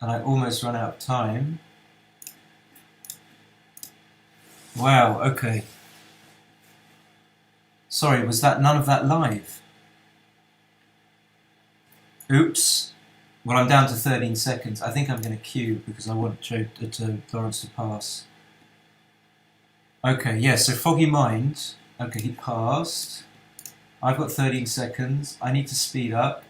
And I almost run out of time. Wow, okay. Sorry, was that none of that live? Oops. Well, I'm down to 13 seconds. I think I'm going to queue because I want Lawrence to pass. Okay, yeah, so Foggy Mind. Okay, he passed. I've got 13 seconds. I need to speed up.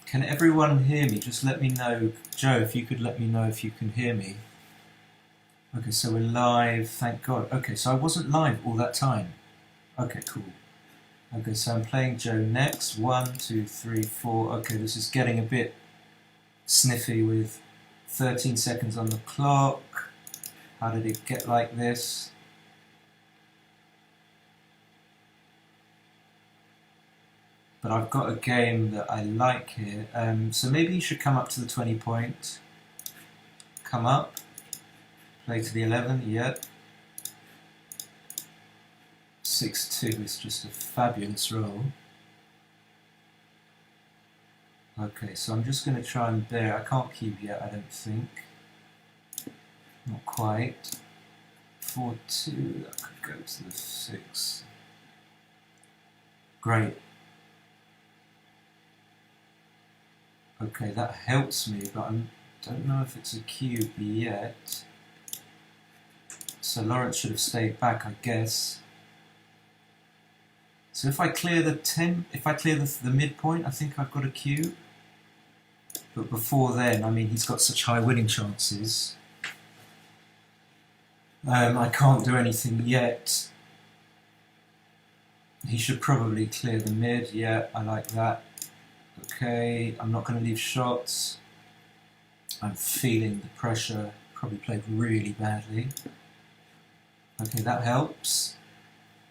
Can everyone hear me? Just let me know. Joe, if you could let me know if you can hear me. Okay, so we're live, thank God. Okay, so I wasn't live all that time. Okay, cool. Okay, so I'm playing Joe next. 1, 2, 3, 4. Okay, this is getting a bit sniffy with 13 seconds on the clock. How did it get like this? But I've got a game that I like here. So maybe you should come up to the 20 point. Come up. Play to the 11, yep. 6-2 is just a fabulous roll. Okay, so I'm just going to try and bear. I can't keep yet, I don't think. Not quite. 4-2, that could go to the 6. Great. Okay, that helps me, but I don't know if it's a cube yet. So Lawrence should have stayed back, I guess. So if I clear the 10, if I clear the midpoint, I think I've got a cube. But before then, I mean, he's got such high winning chances. I can't do anything yet. He should probably clear the mid. Yeah, I like that. Okay, I'm not going to leave shots. I'm feeling the pressure. Probably played really badly. Okay, that helps.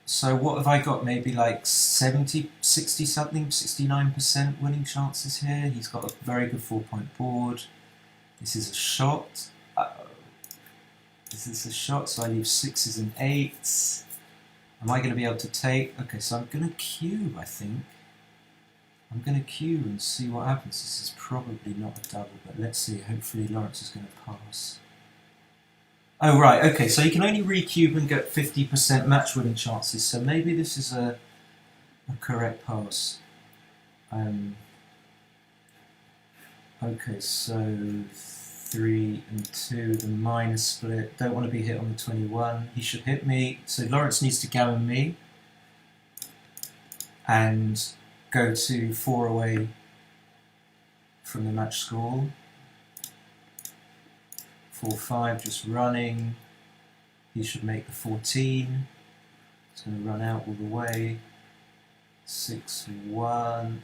So what have I got? Maybe like 70, 60 something, 69% winning chances here. He's got a very good 4-point board. This is a shot. Uh-oh. This is a shot, so I leave 6s and 8s. Am I going to be able to take? Okay, so I'm going to queue, I think. I'm going to queue and see what happens. This is probably not a double, but let's see. Hopefully Lawrence is going to pass. Oh, right, okay, so you can only re-cube and get 50% match winning chances, so maybe this is a correct pass. Okay, so 3 and 2, the minus split. Don't want to be hit on the 21. He should hit me, so Lawrence needs to gammon me and go to 4 away from the match score. 4-5, just running. He should make the 14. It's going to run out all the way. 6-1. I'm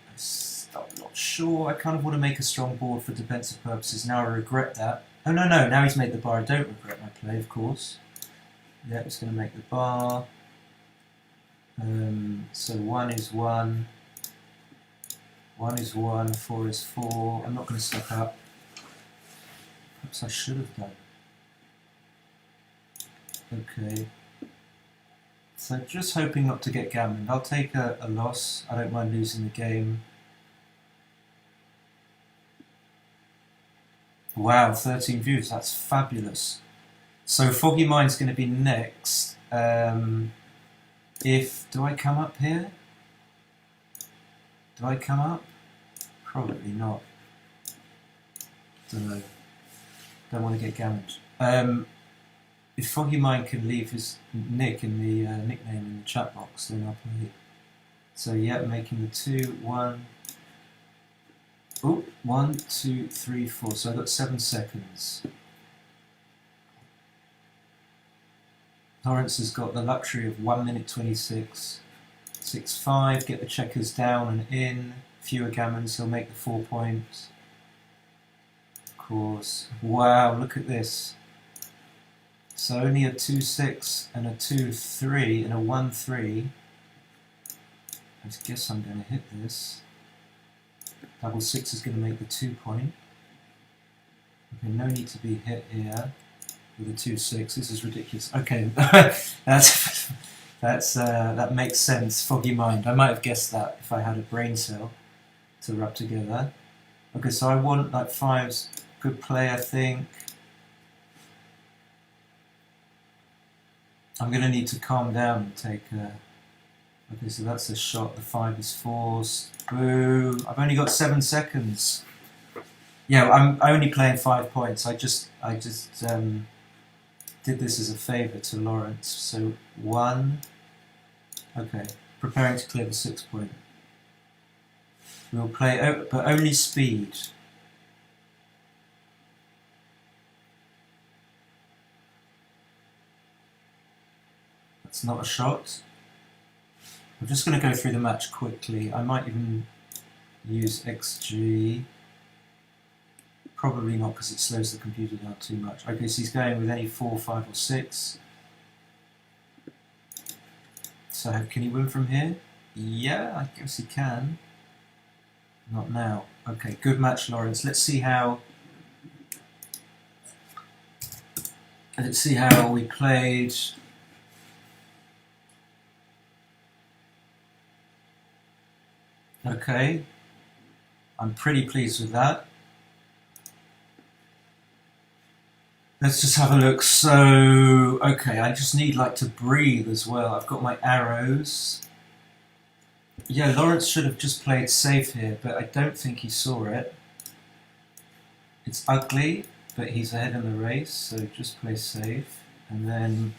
not sure. I kind of want to make a strong board for defensive purposes. Now I regret that. Oh no, now he's made the bar. I don't regret my play, of course. Yeah, it's going to make the bar. So 1 is 1. 1 is 1. 4 is 4. I'm not going to step up. Perhaps I should have done. Okay. So just hoping not to get gammoned. I'll take a loss. I don't mind losing the game. Wow, 13 views. That's fabulous. So Foggy Mind's going to be next. Do I come up here? Do I come up? Probably not. Don't know. Don't want to get gammoned. If Foggy Mind can leave his nick in the nickname in the chat box, then I'll play it. So yeah, making the 2, 1. Oh, 1, 2, 3, 4. So I've got 7 seconds. Lawrence has got the luxury of 1 minute 26. 6-5. Get the checkers down and in. Fewer gammons. He'll make the 4 points. Course. Wow, look at this. So only a 2-6 and a 2-3 and a 1-3. I guess I'm going to hit this. Double 6 is going to make the 2 point. Okay, no need to be hit here. with a 2-6. This is ridiculous. Okay, that makes sense. Foggy mind. I might have guessed that if I had a brain cell to rub together. Okay, so I want like 5's good play, I think. I'm going to need to calm down and take a... Okay, so that's a shot. The 5 is forced. Boo! I've only got 7 seconds. Yeah, I'm only playing 5 points. I just did this as a favour to Lawrence. So 1. Okay, preparing to clear the 6 point. We'll play, but only speed. That's not a shot. I'm just going to go through the match quickly. I might even use XG. Probably not, because it slows the computer down too much. Okay, so he's going with any 4, 5 or 6. So can he win from here? Yeah, I guess he can. Not now. Okay, good match, Lawrence. Let's see how we played. Okay, I'm pretty pleased with that. Let's just have a look. So, okay, I just need like to breathe as well. I've got my arrows. Yeah, Lawrence should have just played safe here, but I don't think he saw it. It's ugly, but he's ahead in the race, so just play safe. And then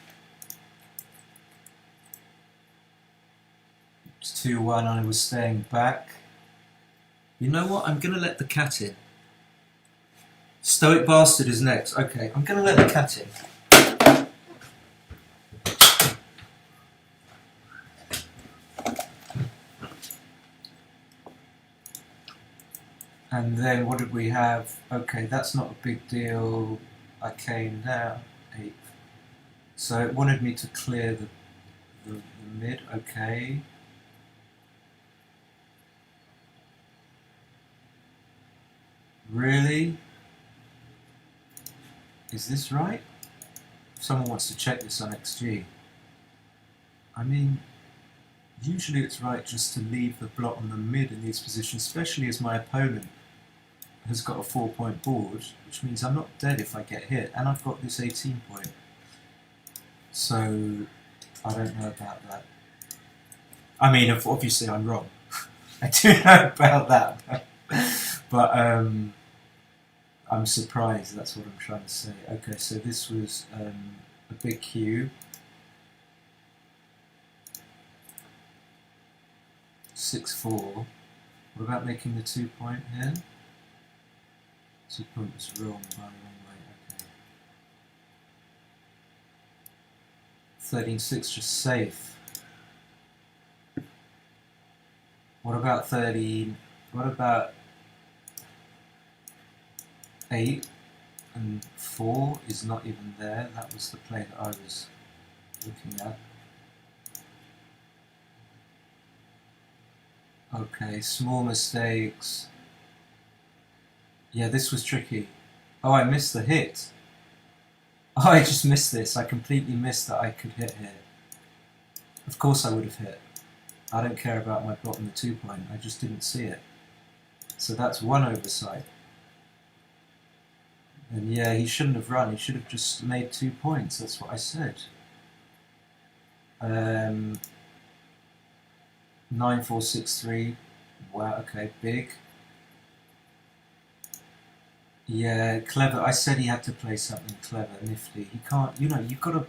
it's 2-1, I was staying back. You know what? I'm going to let the cat in. Stoic Bastard is next. Okay, I'm going to let the cat in. And then what did we have? Okay, that's not a big deal. I came down 8th. So it wanted me to clear the mid. Okay. Really? Is this right? Someone wants to check this on XG. I mean, usually it's right just to leave the blot on the mid in these positions, especially as my opponent has got a 4-point board, which means I'm not dead if I get hit, and I've got this 18 point. So, I don't know about that. I mean, obviously I'm wrong. I do know about that. But, I'm surprised, that's what I'm trying to say. Okay, so this was a big cube. 6-4. What about making the 2 point here? 2 point was wrong by a long way, okay. 13-6 just safe. What about 13? What about 8 and 4 is not even there? That was the play that I was looking at. Okay, small mistakes. Yeah, this was tricky. Oh, I missed the hit. Oh, I just missed this. I completely missed that I could hit here. Of course I would have hit. I don't care about my blot on the 2 point. I just didn't see it. So that's one oversight. And yeah, he shouldn't have run. He should have just made 2 points. That's what I said. 9-4-6-3. Wow, okay, big. Yeah, clever. I said he had to play something clever, nifty. He can't, you know, you've got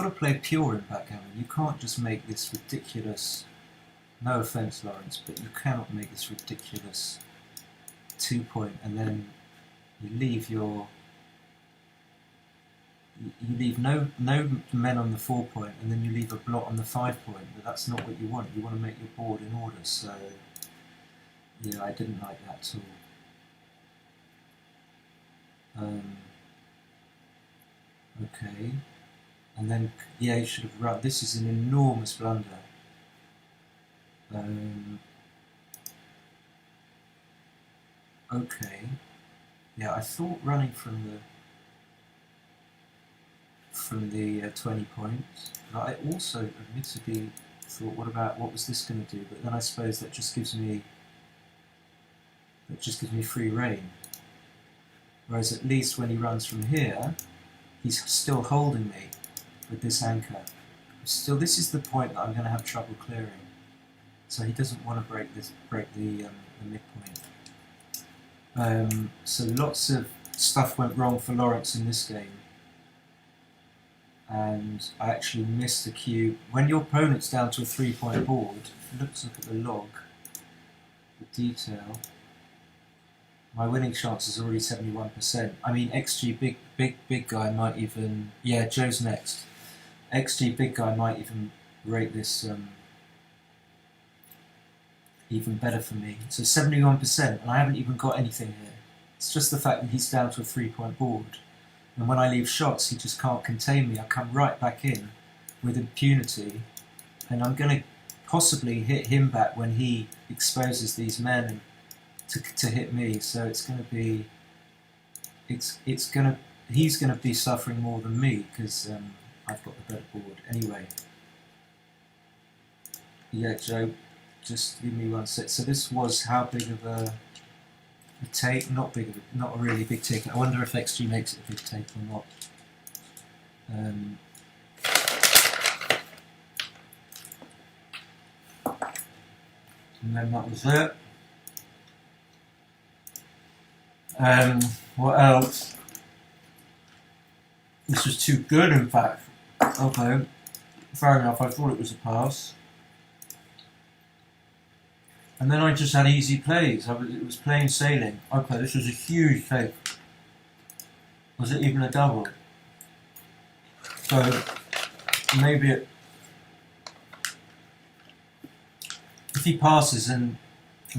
to play pure in backgammon. You can't just make this ridiculous, no offense, Lawrence, but you cannot make this ridiculous 2 point and then you leave no men on the 4 point, and then you leave a blot on the 5 point. But that's not what you want. You want to make your board in order. So yeah, I didn't like that at all. Okay, and then yeah, you should have run. This is an enormous blunder. Okay, yeah, I thought running from the from the 20 points. But I also admittedly thought, what was this going to do? But then I suppose that just gives me free rein. Whereas at least when he runs from here, he's still holding me with this anchor. Still, this is the point that I'm going to have trouble clearing. So he doesn't want to break the midpoint. So lots of stuff went wrong for Lawrence in this game. And I actually missed the cue. When your opponent's down to a 3-point board, look at the log, the detail, my winning chance is already 71%. I mean, XG big guy might even, yeah, Joe's next. XG big guy might even rate this even better for me. So 71%, and I haven't even got anything here. It's just the fact that he's down to a 3-point board. And when I leave shots, he just can't contain me. I come right back in with impunity, and I'm going to possibly hit him back when he exposes these men to hit me. So it's going to be, he's going to be suffering more than me because I've got the better board. Anyway, yeah, Joe, just give me one sec. So this was how big of a take? Not a really big take. I wonder if XG makes it a big take or not. And then that was it. What else? This was too good, in fact. Okay, fair enough. I thought it was a pass. And then I just had easy plays. It was plain sailing. Okay, this was a huge take. Was it even a double? So maybe if he passes and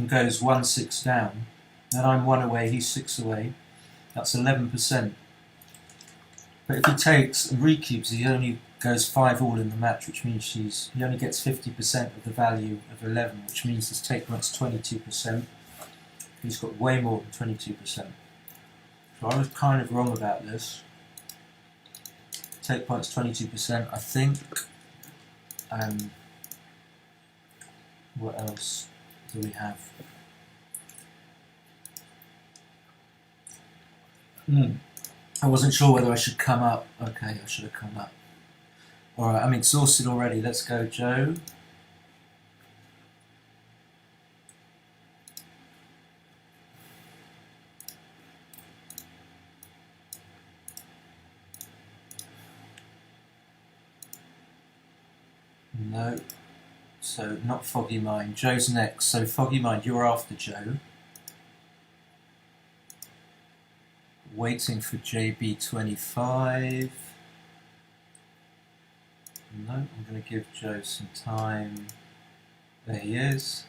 goes 1-6 down, then I'm 1 away, he's 6 away. That's 11%. But if he takes and recubes, he only goes 5-all in the match, which means he only gets 50% of the value of 11, which means his take point's 22%. He's got way more than 22%. So I was kind of wrong about this. Take point's 22%, I think. What else do we have? I wasn't sure whether I should come up. Okay, I should have come up. Alright, I'm exhausted already. Let's go, Joe. No. So, not Foggy Mind. Joe's next. So, Foggy Mind, you're after Joe. Waiting for JB25. No, I'm going to give Joe some time. There he is.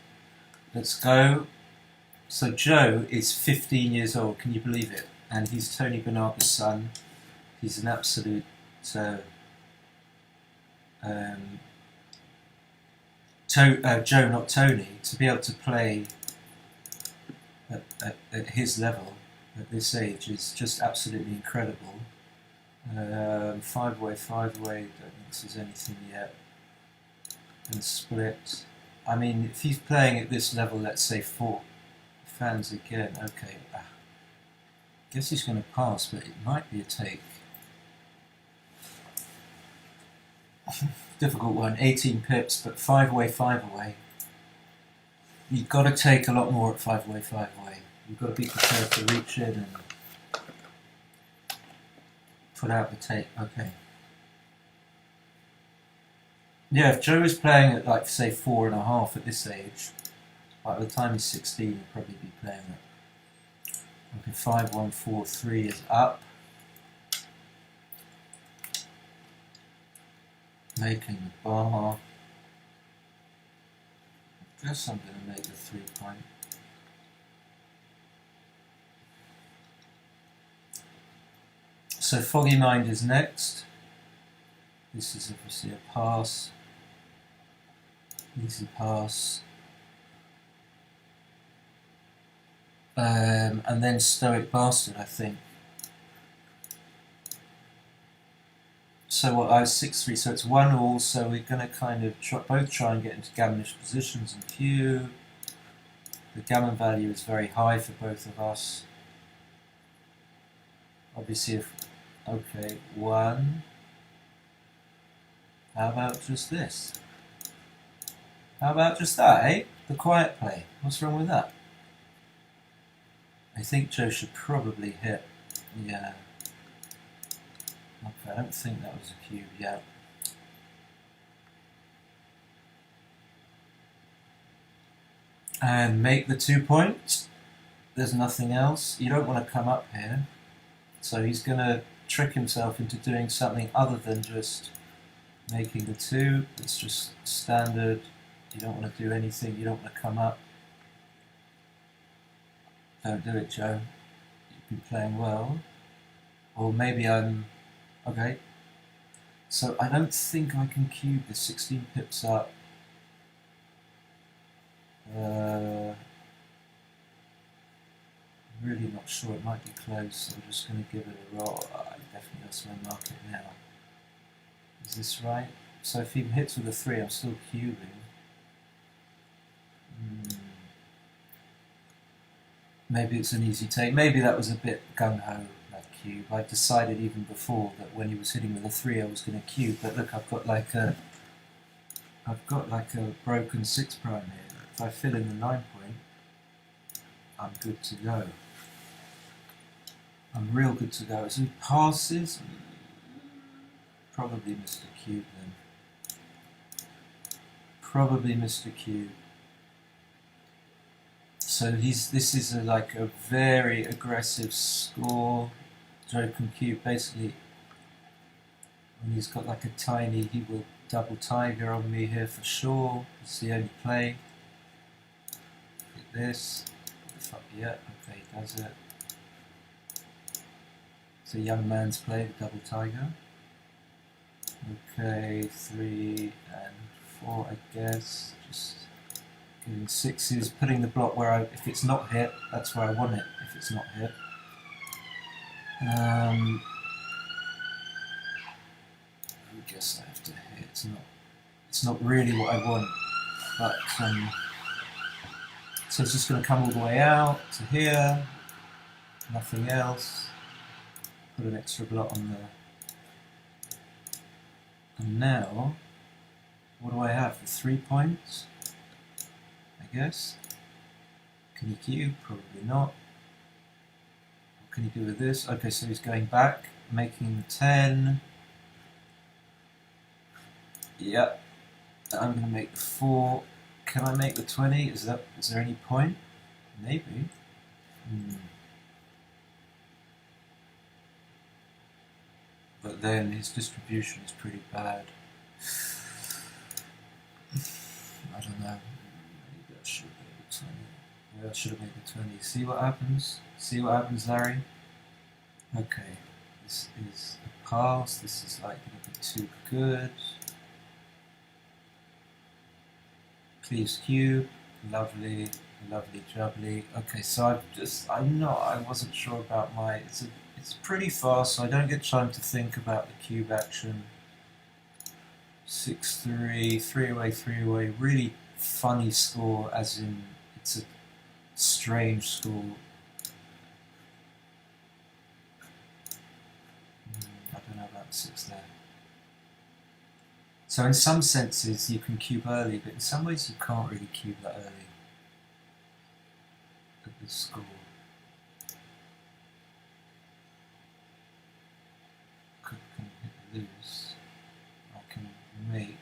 Let's go. So Joe is 15 years old, can you believe it? And he's Tony Bernardo's son. He's an absolute Joe, not Tony, to be able to play at his level at this age is just absolutely incredible. 5-way, don't think this is anything yet. And split. I mean, if he's playing at this level, let's say 4 fans again, okay. Guess he's going to pass, but it might be a take. Difficult one, 18 pips, but 5-way, 5-away. You've got to take a lot more at 5-way, 5-away. You've got to be prepared to reach in and put out the take. Okay. Yeah, if Joe is playing at, like, say 4.5 at this age, by the time he's 16, he'll probably be playing at, okay, 5-1, 4-3 is up. Making the bar. I guess I'm going to make the 3-point. So Foggy Mind is next. This is obviously a pass. Easy pass. And then Stoic Bastard, I think. So what, I was 6-3, so it's 1-all, so we're going to kind of both try and get into gammonish positions and cue. The gammon value is very high for both of us. Obviously, if, okay, 1. How about just this? How about just that, eh? The quiet play. What's wrong with that? I think Joe should probably hit. Yeah. Okay, I don't think that was a cube yet. And make the 2 points. There's nothing else. You don't want to come up here. So he's going to trick himself into doing something other than just making the 2. It's just standard. You don't want to do anything. You don't want to come up. Don't do it, Joe. You've been playing well. Or maybe I'm... Okay. So I don't think I can cube the 16 pips up. I'm really not sure. It might be close. I'm just going to give it a roll. I definitely lost my market now. Is this right? So if he hits with a 3, I'm still cubing. Maybe it's an easy take. Maybe that was a bit gung-ho, that cube. I decided even before that when he was hitting with a 3 I was going to cube, but look, I've got like a broken 6 prime here. If I fill in the 9 point, I'm good to go. I'm real good to go. So he passes, probably Mr. Cube then. Probably Mr. Cube. So this is like a very aggressive score. Joe can cube basically when he's got like a tiny, he will double tiger on me here for sure. It's the only play. Look at this. Yeah, okay, he does it. It's a young man's play, the double tiger. Okay, 3 and 4, I guess. Just giving 6s, putting the block where if it's not hit, that's where I want it. If it's not hit. I guess I have to hit. It's not really what I want, but so it's just going to come all the way out to here. Nothing else. Put an extra block on there. And now, what do I have? The 3 points, I guess. Can he cube? Probably not. What can he do with this? Okay, so he's going back, making the 10. Yep. I'm going to make the 4. Can I make the 20? Is there any point? Maybe. But then his distribution is pretty bad. I don't know. Maybe I should make the 20. Maybe I should have made the 20. See what happens? See what happens, Larry? Okay. This is a pass. This is like going to be too good. Please cube. Lovely. Lovely jubbly. Okay, so I wasn't sure about my... It's pretty fast, so I don't get time to think about the cube action. 6-3, 3 away, 3 away. Really funny score, as in it's a strange score. I don't know about 6 there. So in some senses you can cube early, but in some ways you can't really cube that early at this score. Loose. I can make.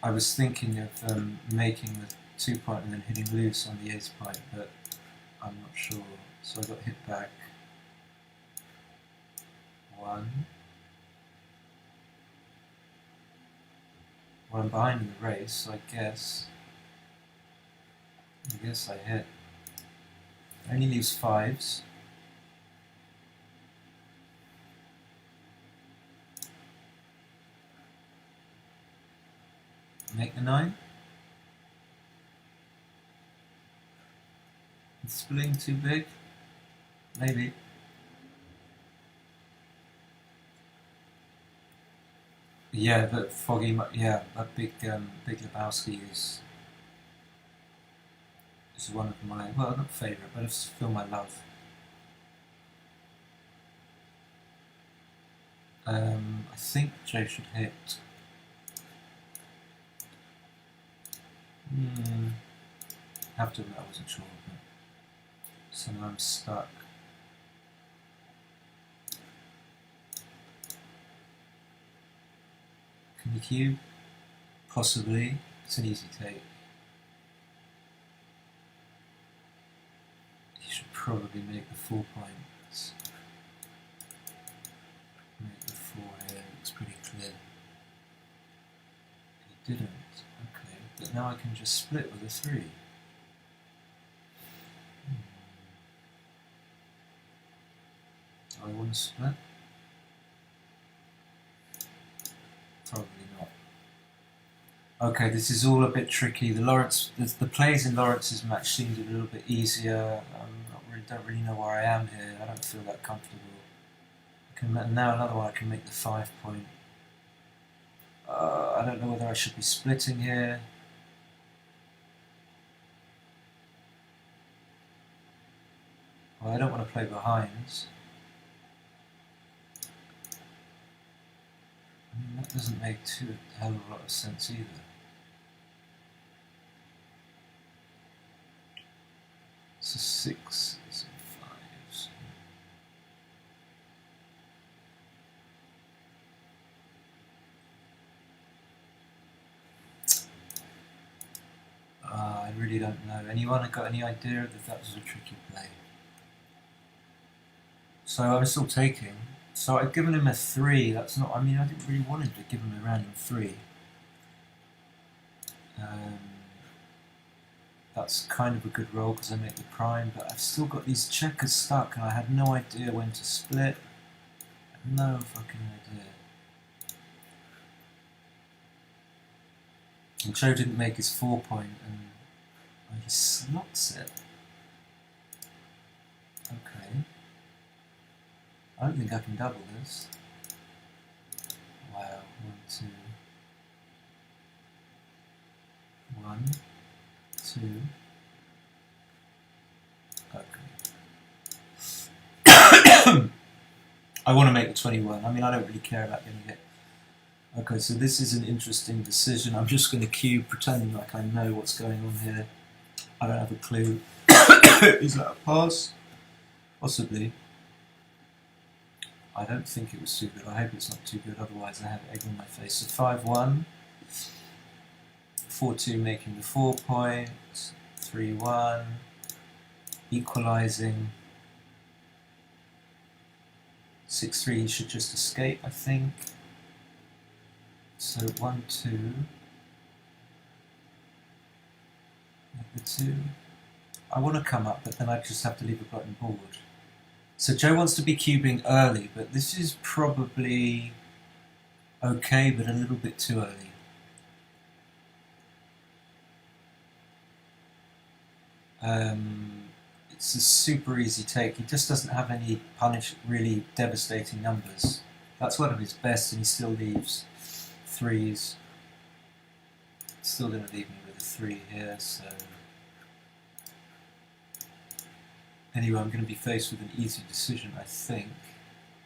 I was thinking of making the 2 point and then hitting loose on the ace point, but I'm not sure. So I got hit back. 1. Well, I'm behind in the race, so I guess I hit. Only leaves 5s. Make the 9. Is splitting too big? Maybe. Yeah, but Foggy, yeah, that big Lebowski is one of my, well, not favourite, but it's still my love. I think Joe should hit. Have to admit I wasn't sure, but so now I'm stuck. Can you cube? Possibly. It's an easy take. You should probably make the 4 points. Make the 4 here, it's pretty clear. You didn't. Okay, but now I can just split with a 3. Do I want to split? Probably not. Okay, this is all a bit tricky. The plays in Lawrence's match seemed a little bit easier. Don't really know where I am here. I don't feel that comfortable. Now another one I can make the 5 point. I don't know whether I should be splitting here. Well, I don't want to play behinds. I mean, that doesn't make too hell of a lot of sense either. It's a 6, it's a 5s. I really don't know. Anyone got any idea that that was a tricky play? So I'm still taking. So I've given him a 3. That's not. I mean, I didn't really want him to give him a random 3. That's kind of a good roll because I make the prime, but I've still got these checkers stuck, and I had no idea when to split. No fucking idea. And Joe didn't make his 4 point, and he slots it. Okay. I don't think I can double this. Wow, 1, 2. 1, 2. Okay. I want to make the 21. I mean, I don't really care about getting it. Okay, so this is an interesting decision. I'm just going to cube, pretending like I know what's going on here. I don't have a clue. Is that a pass? Possibly. I don't think it was too good. I hope it's not too good, otherwise I have egg on my face. So 5-1. 4-2 making the 4 point. 3-1. Equalising. 6-3 should just escape, I think. So 1-2. Make the 2. I want to come up, but then I just have to leave a button board. So Joe wants to be cubing early, but this is probably okay, but a little bit too early. It's a super easy take. He just doesn't have any really devastating numbers. That's one of his best, and he still leaves 3s. Still going to leave me with a 3 here, so... Anyway, I'm going to be faced with an easy decision, I think.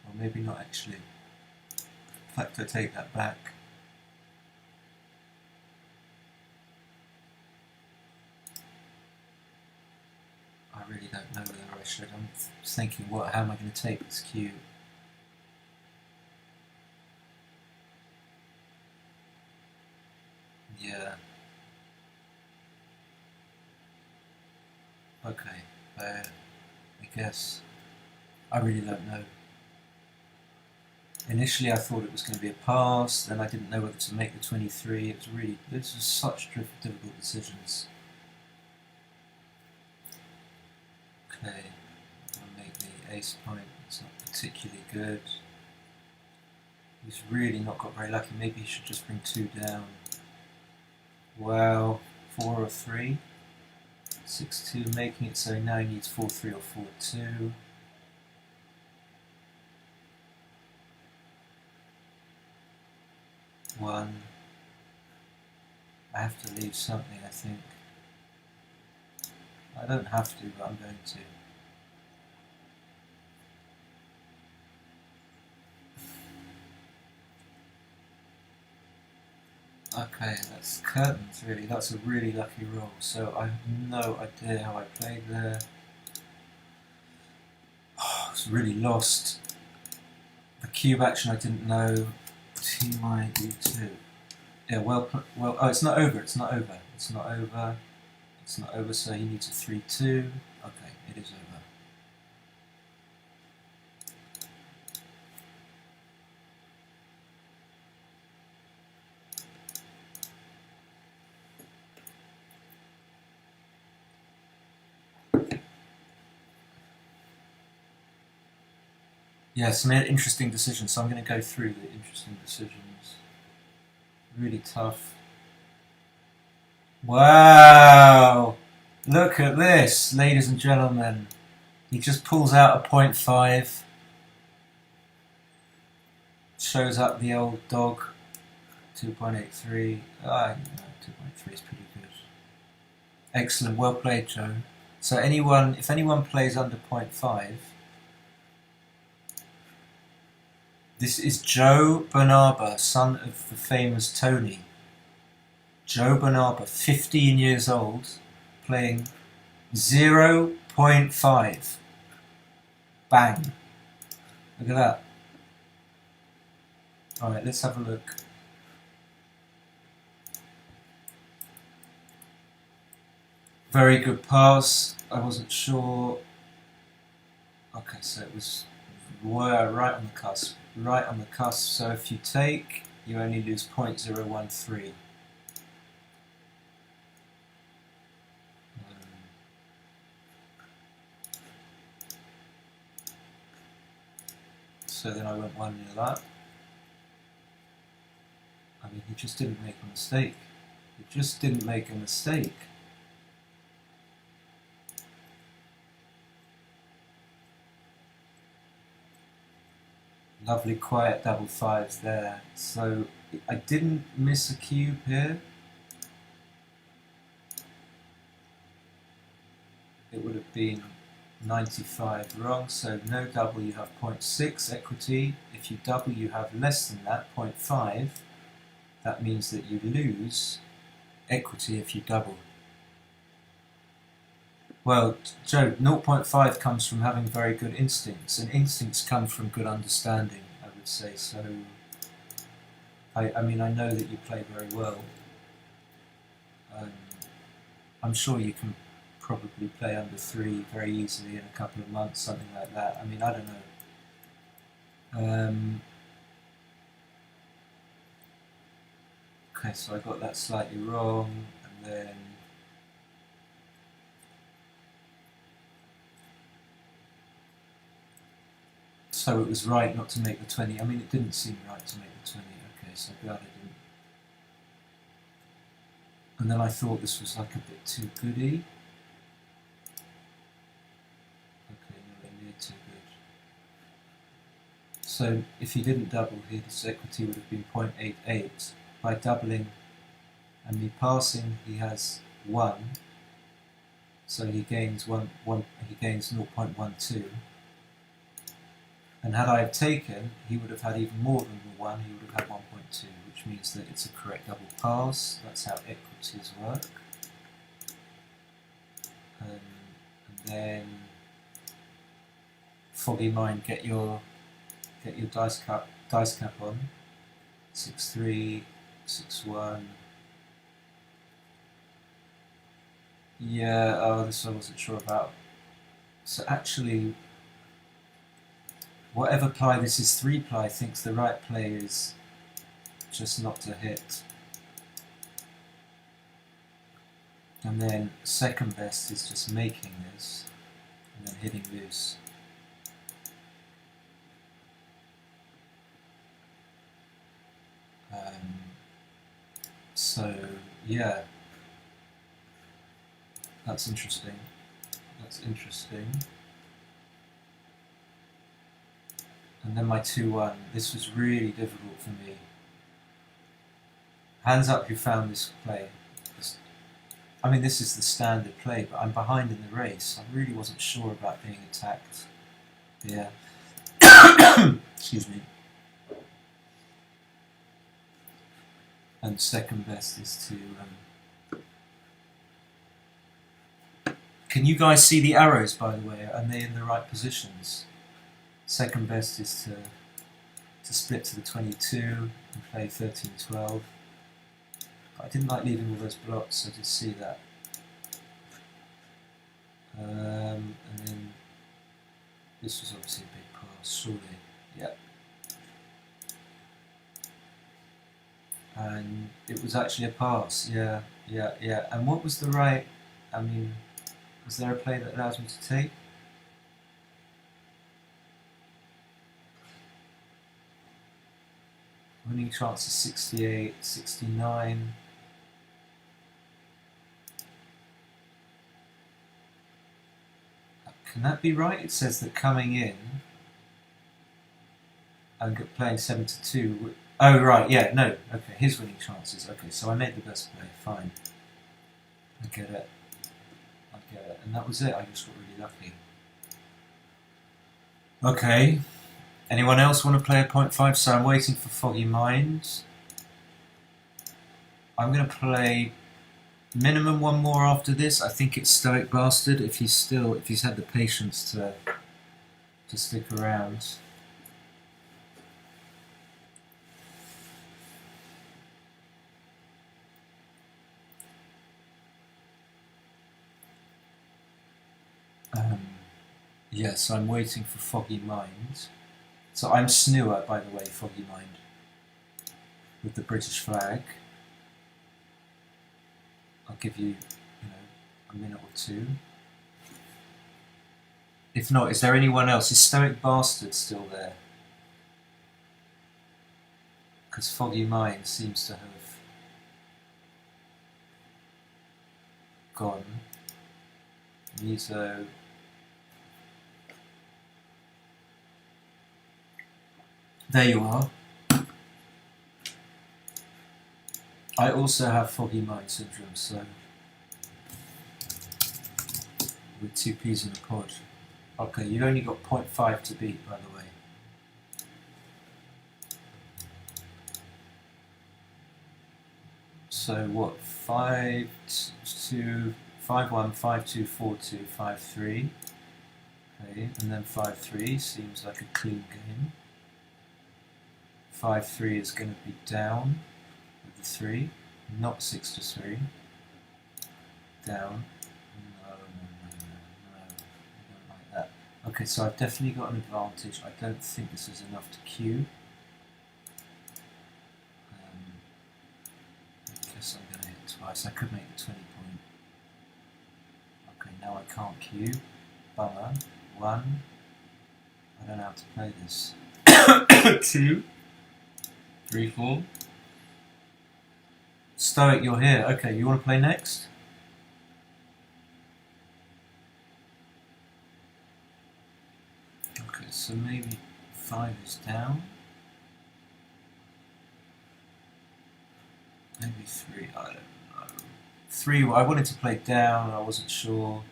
Or maybe not actually. In fact, I take that back. I really don't know whether I should. I'm thinking, how am I going to take this cube? Yeah. Okay, I guess. I really don't know. Initially I thought it was going to be a pass, then I didn't know whether to make the 23. This was such difficult decisions. Okay, I'll make the ace point. It's not particularly good. He's really not got very lucky. Maybe he should just bring 2 down. Wow, 4 or 3. 6-2, making it so now he needs 4-3 or 4-2. 1. I have to leave something, I think. I don't have to, but I'm going to. Okay, that's curtains really. That's a really lucky roll. So I have no idea how I played there. Oh, I was really lost. The cube action I didn't know. T my E2. Yeah, well. Oh, it's not over. It's not over. It's not over. It's not over. So he needs a 3-2. Okay, it is over. Yeah, some interesting decisions, so I'm going to go through the interesting decisions. Really tough. Wow! Look at this, ladies and gentlemen. He just pulls out a 0.5. Shows up the old dog. 2.83. Ah, 2.3 is pretty good. Excellent, well played, Joe. So if anyone plays under 0.5, this is Joe Bernaba, son of the famous Tony. Joe Bernaba, 15 years old, playing 0.5. Bang. Look at that. Alright, let's have a look. Very good pass. I wasn't sure. Okay, so it was right on the cusp. Right on the cusp. So if you take, you only lose 0.013. So then I went 1-0 up. I mean, he just didn't make a mistake. He just didn't make a mistake. Lovely quiet double fives there. So I didn't miss a cube here. It would have been 95 wrong, so no double you have 0.6 equity. If you double you have less than that, 0.5. That means that you lose equity if you double. Well, Joe, 0.5 comes from having very good instincts, and instincts come from good understanding, I would say. So, I mean, I know that you play very well. I'm sure you can probably play under 3 very easily in a couple of months, something like that. I mean, I don't know. Okay, so I got that slightly wrong, and then so it was right not to make the 20. I mean, it didn't seem right to make the 20. Okay, so glad I didn't. And then I thought this was like a bit too goody. Okay, nowhere near too good. So if he didn't double here, his equity would have been 0.88. By doubling and me passing, he has 1. So he gains he gains 0.12. And had I have taken, he would have had even more than the 1, he would have had 1.2, which means that it's a correct double pass. That's how equities work. And then, foggy mind, get your dice cap on. 6-3, 6-1. Yeah, oh, this I wasn't sure about. So actually, whatever ply this is, 3 ply thinks the right play is just not to hit. And then second best is just making this and then hitting loose. So yeah, that's interesting. That's interesting. And then my 2-1. This was really difficult for me. Hands up who found this play. I mean, this is the standard play, but I'm behind in the race. I really wasn't sure about being attacked. Yeah. Excuse me. And second best is to... Can you guys see the arrows, by the way? Are they in the right positions? Second best is to split to the 22 and play 13-12. I didn't like leaving all those blocks, I did see that. And then this was obviously a big pass, surely. Yeah. And it was actually a pass, yeah. And what was the right, I mean, was there a play that allows me to take? Winning chance is 68, 69. Can that be right? It says that coming in and playing 7-2. Oh, right, yeah, no. Okay, his winning chances. Okay, so I made the best play. Fine. I get it. And that was it. I just got really lucky. Okay. Anyone else want to play a 0.5? So I'm waiting for Foggy Mind. I'm going to play minimum one more after this. I think it's Stoic Bastard if he's had the patience to stick around. Yeah, so I'm waiting for Foggy Mind. So I'm Snewer, by the way, Foggy Mind, with the British flag. I'll give you, a minute or two. If not, is there anyone else? Is Stoic Bastard still there? Because Foggy Mind seems to have gone. Mizo. There you are. I also have Foggy Mind syndrome, so with 2 peas in a pod. Okay, you've only got 0.5 to beat, by the way. So what? 5-2, 5-1, 5-2, 4-2, 5-3. Okay, and then 5-3 seems like a clean game. 5-3 is going to be down with the 3, not 6-3. Down. No, I don't like that. Okay, so I've definitely got an advantage. I don't think this is enough to queue. I guess I'm going to hit twice. I could make the 20 point. Okay, now I can't queue. Bummer. 1. I don't know how to play this. 2. 3, 4. Stoic, you're here. Okay, you want to play next? Okay, so maybe 5 is down. Maybe 3, I don't know. 3, I wanted to play down, I wasn't sure.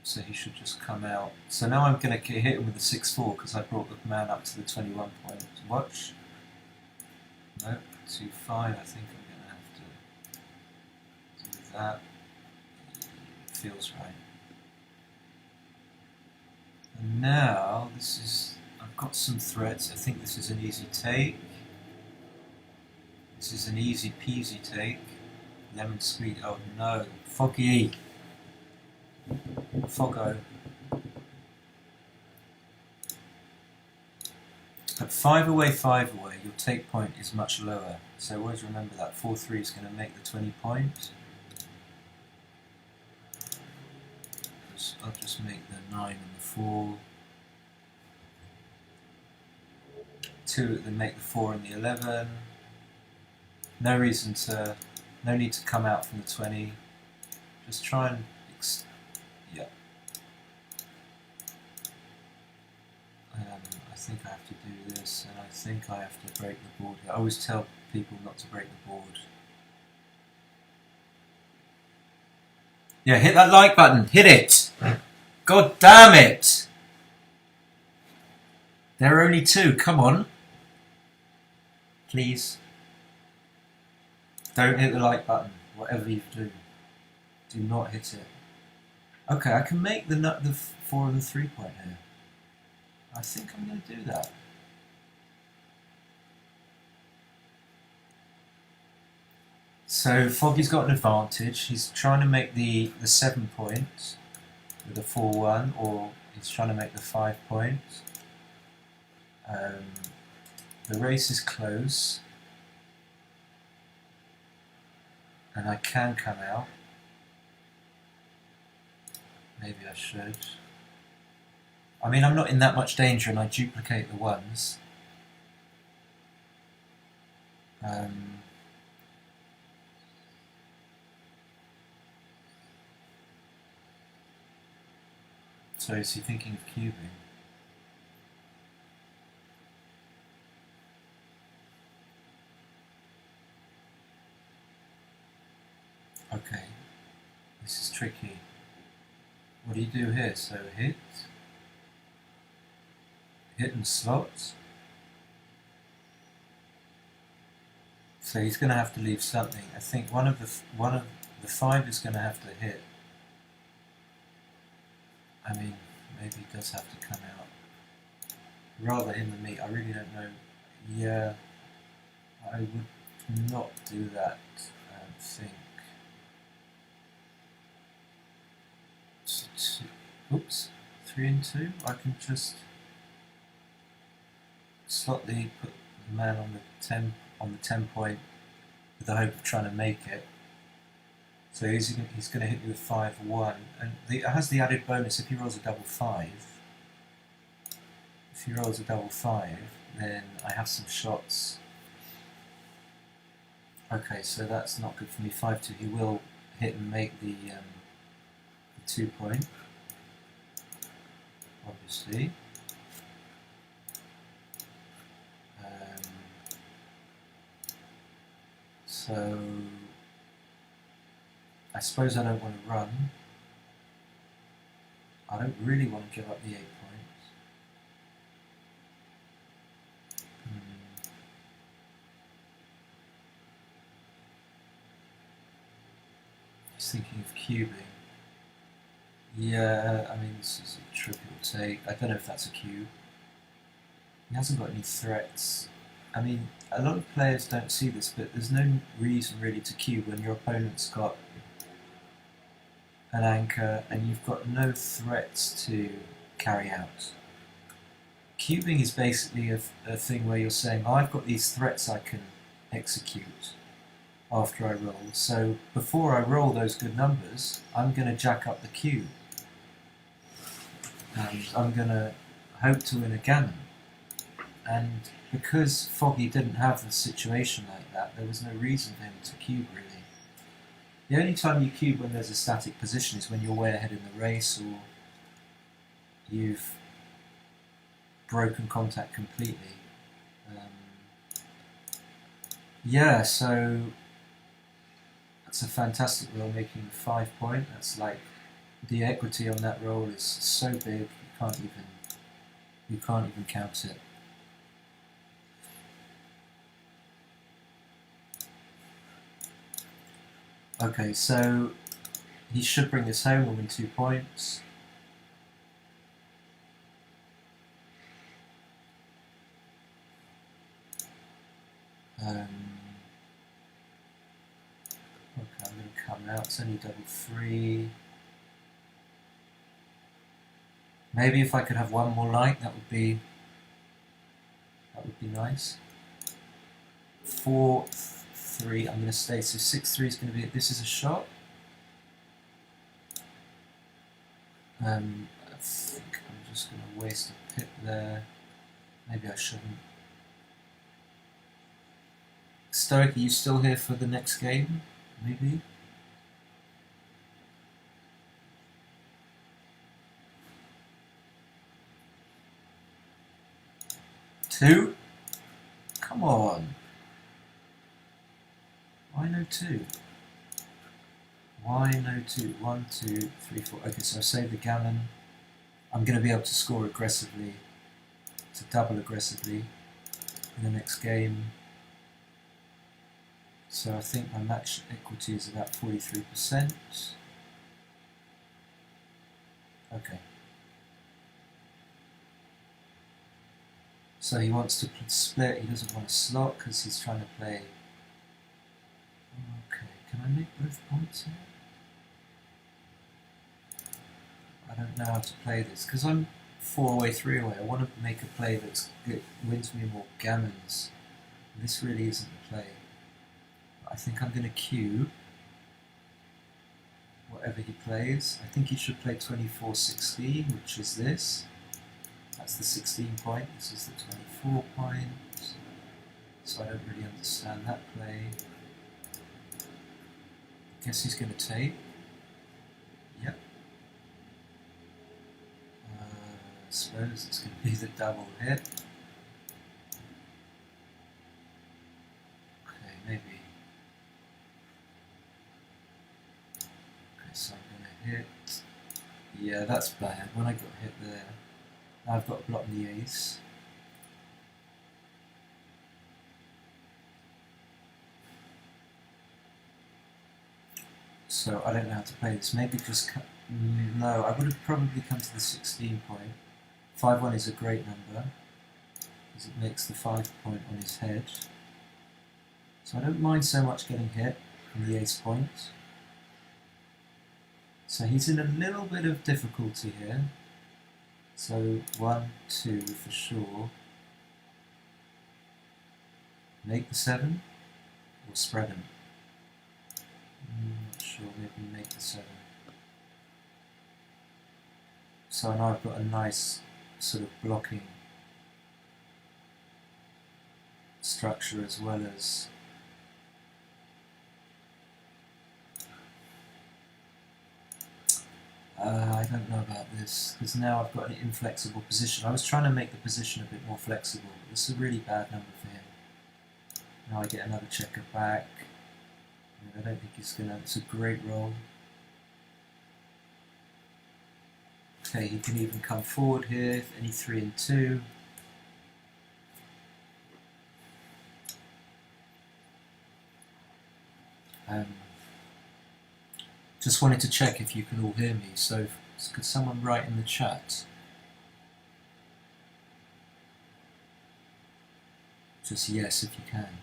So he should just come out. So now I'm going to hit him with the 6-4 because I brought the man up to the 21 point. Watch. Nope, 2-5. I think I'm going to have to do that. It feels right. And now this is. I've got some threats. I think this is an easy take. This is an easy peasy take. Lemon squeeze. Oh no, Foggy. Foggo. At 5 away, 5 away, your take point is much lower. So always remember that 4-3 is going to make the 20 points. I'll just make the 9 and the 4. 2, then make the 4 and the 11. No need to come out from the 20. Just try and, yeah. I think I have to do this, and I think I have to break the board here. I always tell people not to break the board. Yeah, hit that like button. Hit it! God damn it! There are only 2. Come on. Please. Don't hit the like button, whatever you do. Do not hit it. Okay, I can make the 4 and the 3 point here. I think I'm going to do that. So Foggy's got an advantage. He's trying to make the 7 point with a 4-1, or he's trying to make the 5 point. The race is close, and I can come out. Maybe I should. I mean, I'm not in that much danger, and I duplicate the 1s. So is he thinking of cubing? Okay, this is tricky. What do you do here? So hit and slot. So he's going to have to leave something. I think one of the 5 is going to have to hit. I mean, maybe he does have to come out. Rather in the meat, I really don't know. Yeah, I would not do that, I think. Oops, 3 and 2. I can just slot put the man on the 10 point with the hope of trying to make it. So he's going to hit you with 5-1, and it has the added bonus if he rolls a double 5. If he rolls a double 5, then I have some shots. Okay, so that's not good for me. 5-2. He will hit and make the 2 point, obviously. So I suppose I don't want to run. I don't really want to give up the 8 points. Just thinking of cubing. Yeah, I mean, this is a trivial take. I don't know if that's a cube. He hasn't got any threats. I mean, a lot of players don't see this, but there's no reason really to cube when your opponent's got an anchor and you've got no threats to carry out. Cubing is basically a thing where you're saying, oh, I've got these threats I can execute after I roll, so before I roll those good numbers, I'm going to jack up the cube. And I'm going to hope to win a gammon. And because Foggy didn't have a situation like that, there was no reason for him to cube, really. The only time you cube when there's a static position is when you're way ahead in the race, or you've broken contact completely. Yeah, so that's a fantastic roll, making a 5 point. That's like, the equity on that roll is so big you can't even count it. Okay, so he should bring this home and win 2 points. Okay, I'm going to come out. It's only double 3. Maybe if I could have one more light, that would be nice. 4-3. I'm going to stay. So 6-3 is going to be. This is a shot. I think I'm just going to waste a pip there. Maybe I shouldn't. Stoic, are you still here for the next game? Maybe? 2? Come on. Why no 2? Why no 2? 1, 2, 3, 4. Okay, so I save the gammon. I'm going to be able to score aggressively, to double aggressively in the next game. So I think my match equity is about 43%. Okay. So he wants to split, he doesn't want to slot because he's trying to play. Okay, can I make both points here? I don't know how to play this because I'm 4 away, 3 away. I want to make a play that wins me more gammons. This really isn't the play. I think I'm going to cue whatever he plays. I think he should play 24-16, which is this. That's the 16 point, this is the 24 point. So I don't really understand that play. I guess he's going to take. Yep. I suppose it's going to be the double hit. Okay, maybe. Okay, so I'm going to hit. Yeah, that's bad. When I got hit there, I've got to block the ace. So I don't know how to play this. Maybe just no. I would have probably come to the 16 point. 5-1 is a great number because it makes the 5 point on his head. So I don't mind so much getting hit from the ace point. So he's in a little bit of difficulty here. So 1, 2 for sure. Make the 7 or spread him. Not sure, maybe make the 7. So now I've got a nice sort of blocking structure as well as I don't know about this because now I've got an inflexible position. I was trying to make the position a bit more flexible. This is a really bad number for him. Now I get another checker back. I don't think he's gonna. It's a great roll. Okay, he can even come forward here. Any 3 and 2. Just wanted to check if you can all hear me. So, could someone write in the chat? Just yes if you can.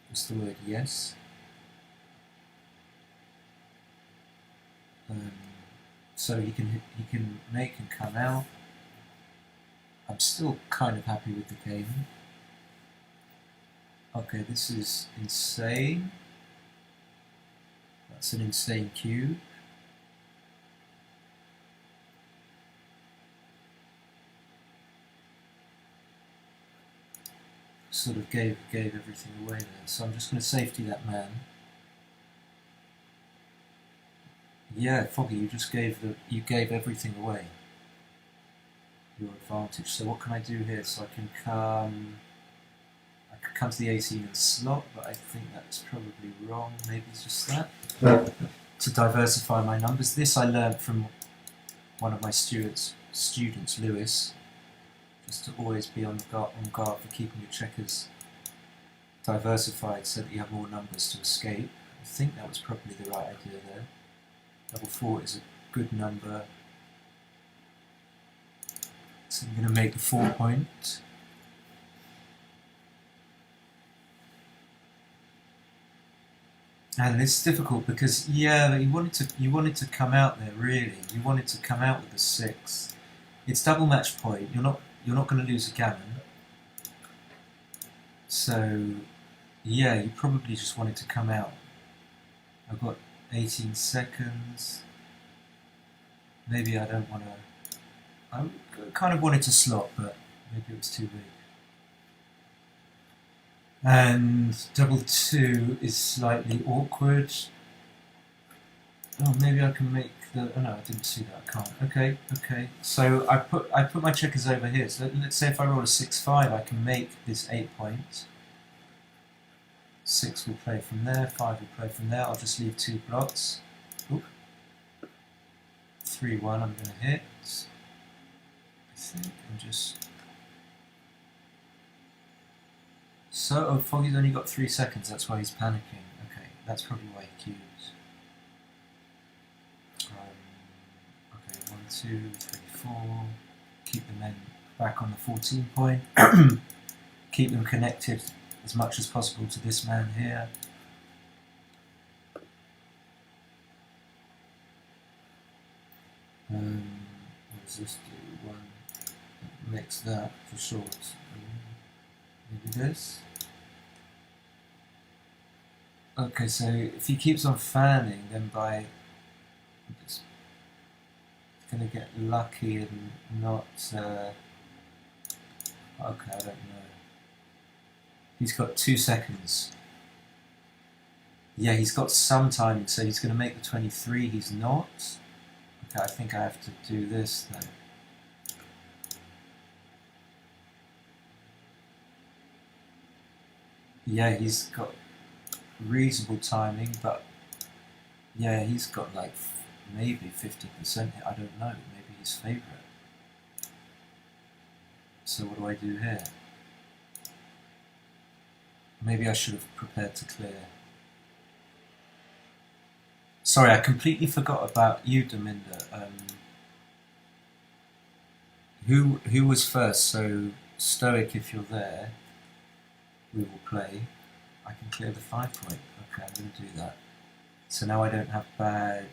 Just the word yes. So he can make and come out. I'm still kind of happy with the game. Okay, this is insane. That's an insane cube. Sort of gave everything away there. So I'm just going to safety that man. Yeah, Foggy, you gave everything away. Your advantage. So what can I do here? So I can come. I could come to the 18 and slot, but I think that's probably wrong. Maybe it's just that. To diversify my numbers. This I learned from one of my students, Lewis. Just to always be on guard for keeping your checkers diversified so that you have more numbers to escape. I think that was probably the right idea there. Double 4 is a good number. So I'm going to make a 4 point. And it's difficult because you wanted to come out there really. You wanted to come out with the 6. It's double match point. You're not going to lose a gammon. So yeah, you probably just wanted to come out. I've got 18 seconds. Maybe I don't want to. I kind of wanted to slot, but maybe it was too big. And double 2 is slightly awkward. Oh, maybe I can make the. Oh no, I didn't see that. I can't. Okay, okay. So I put my checkers over here. So let's say if I roll a 6-5, I can make this 8 points. 6 will play from there. 5 will play from there. I'll just leave 2 blocks. Oop. 3-1. I'm going to hit. I think I'm just. So, oh, Foggy's only got 3 seconds. That's why he's panicking. Okay, that's probably why he queues. Okay, 1, 2, 3, 4. Keep the men back on the 14 point. Keep them connected as much as possible to this man here. What does this do? 1. Makes that for short. Maybe this. Okay, so if he keeps on fanning, then by it's going to get lucky and not. Okay, I don't know. He's got 2 seconds. Yeah, he's got some timing, so he's going to make the 23. He's not. Okay, I think I have to do this then. Yeah, he's got reasonable timing, but yeah, he's got like maybe 50%. I don't know. Maybe his favourite. So what do I do here? Maybe I should have prepared to clear. Sorry, I completely forgot about you, Dominda. Who was first? So Stoic, if you're there, we will play. I can clear the 5 point. Okay, I'm going to do that. So now I don't have bad.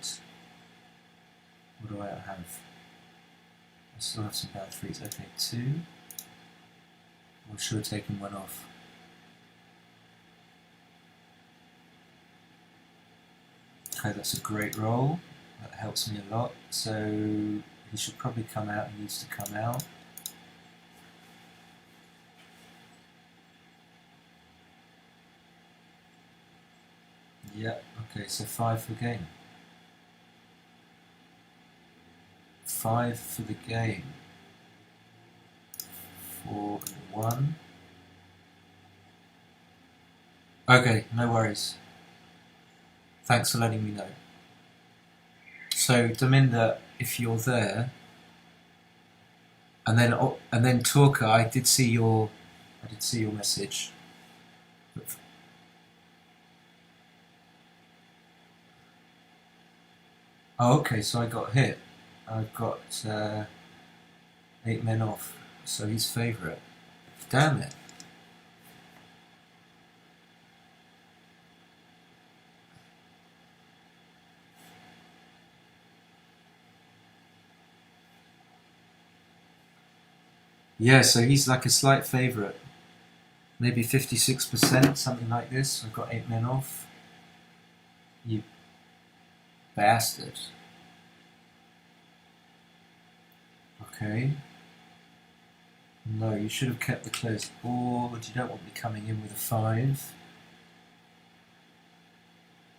What do I have? I still have some bad 3s. Okay, 2. Or should have taken 1 off. Okay, that's a great roll. That helps me a lot. So he should probably come out. He needs to come out. Yeah, okay, so 5 for game. 5 for the game. 4 and 1. Okay, no worries. Thanks for letting me know. So Dominda, if you're there, and then Talker, I did see your message. Oh, okay, so I got hit. I've got 8 men off, so he's favourite. Damn it. Yeah, so he's like a slight favourite. Maybe 56%, something like this. I've got 8 men off. You bastard. Okay. No, you should have kept the closed board. You don't want me coming in with a 5.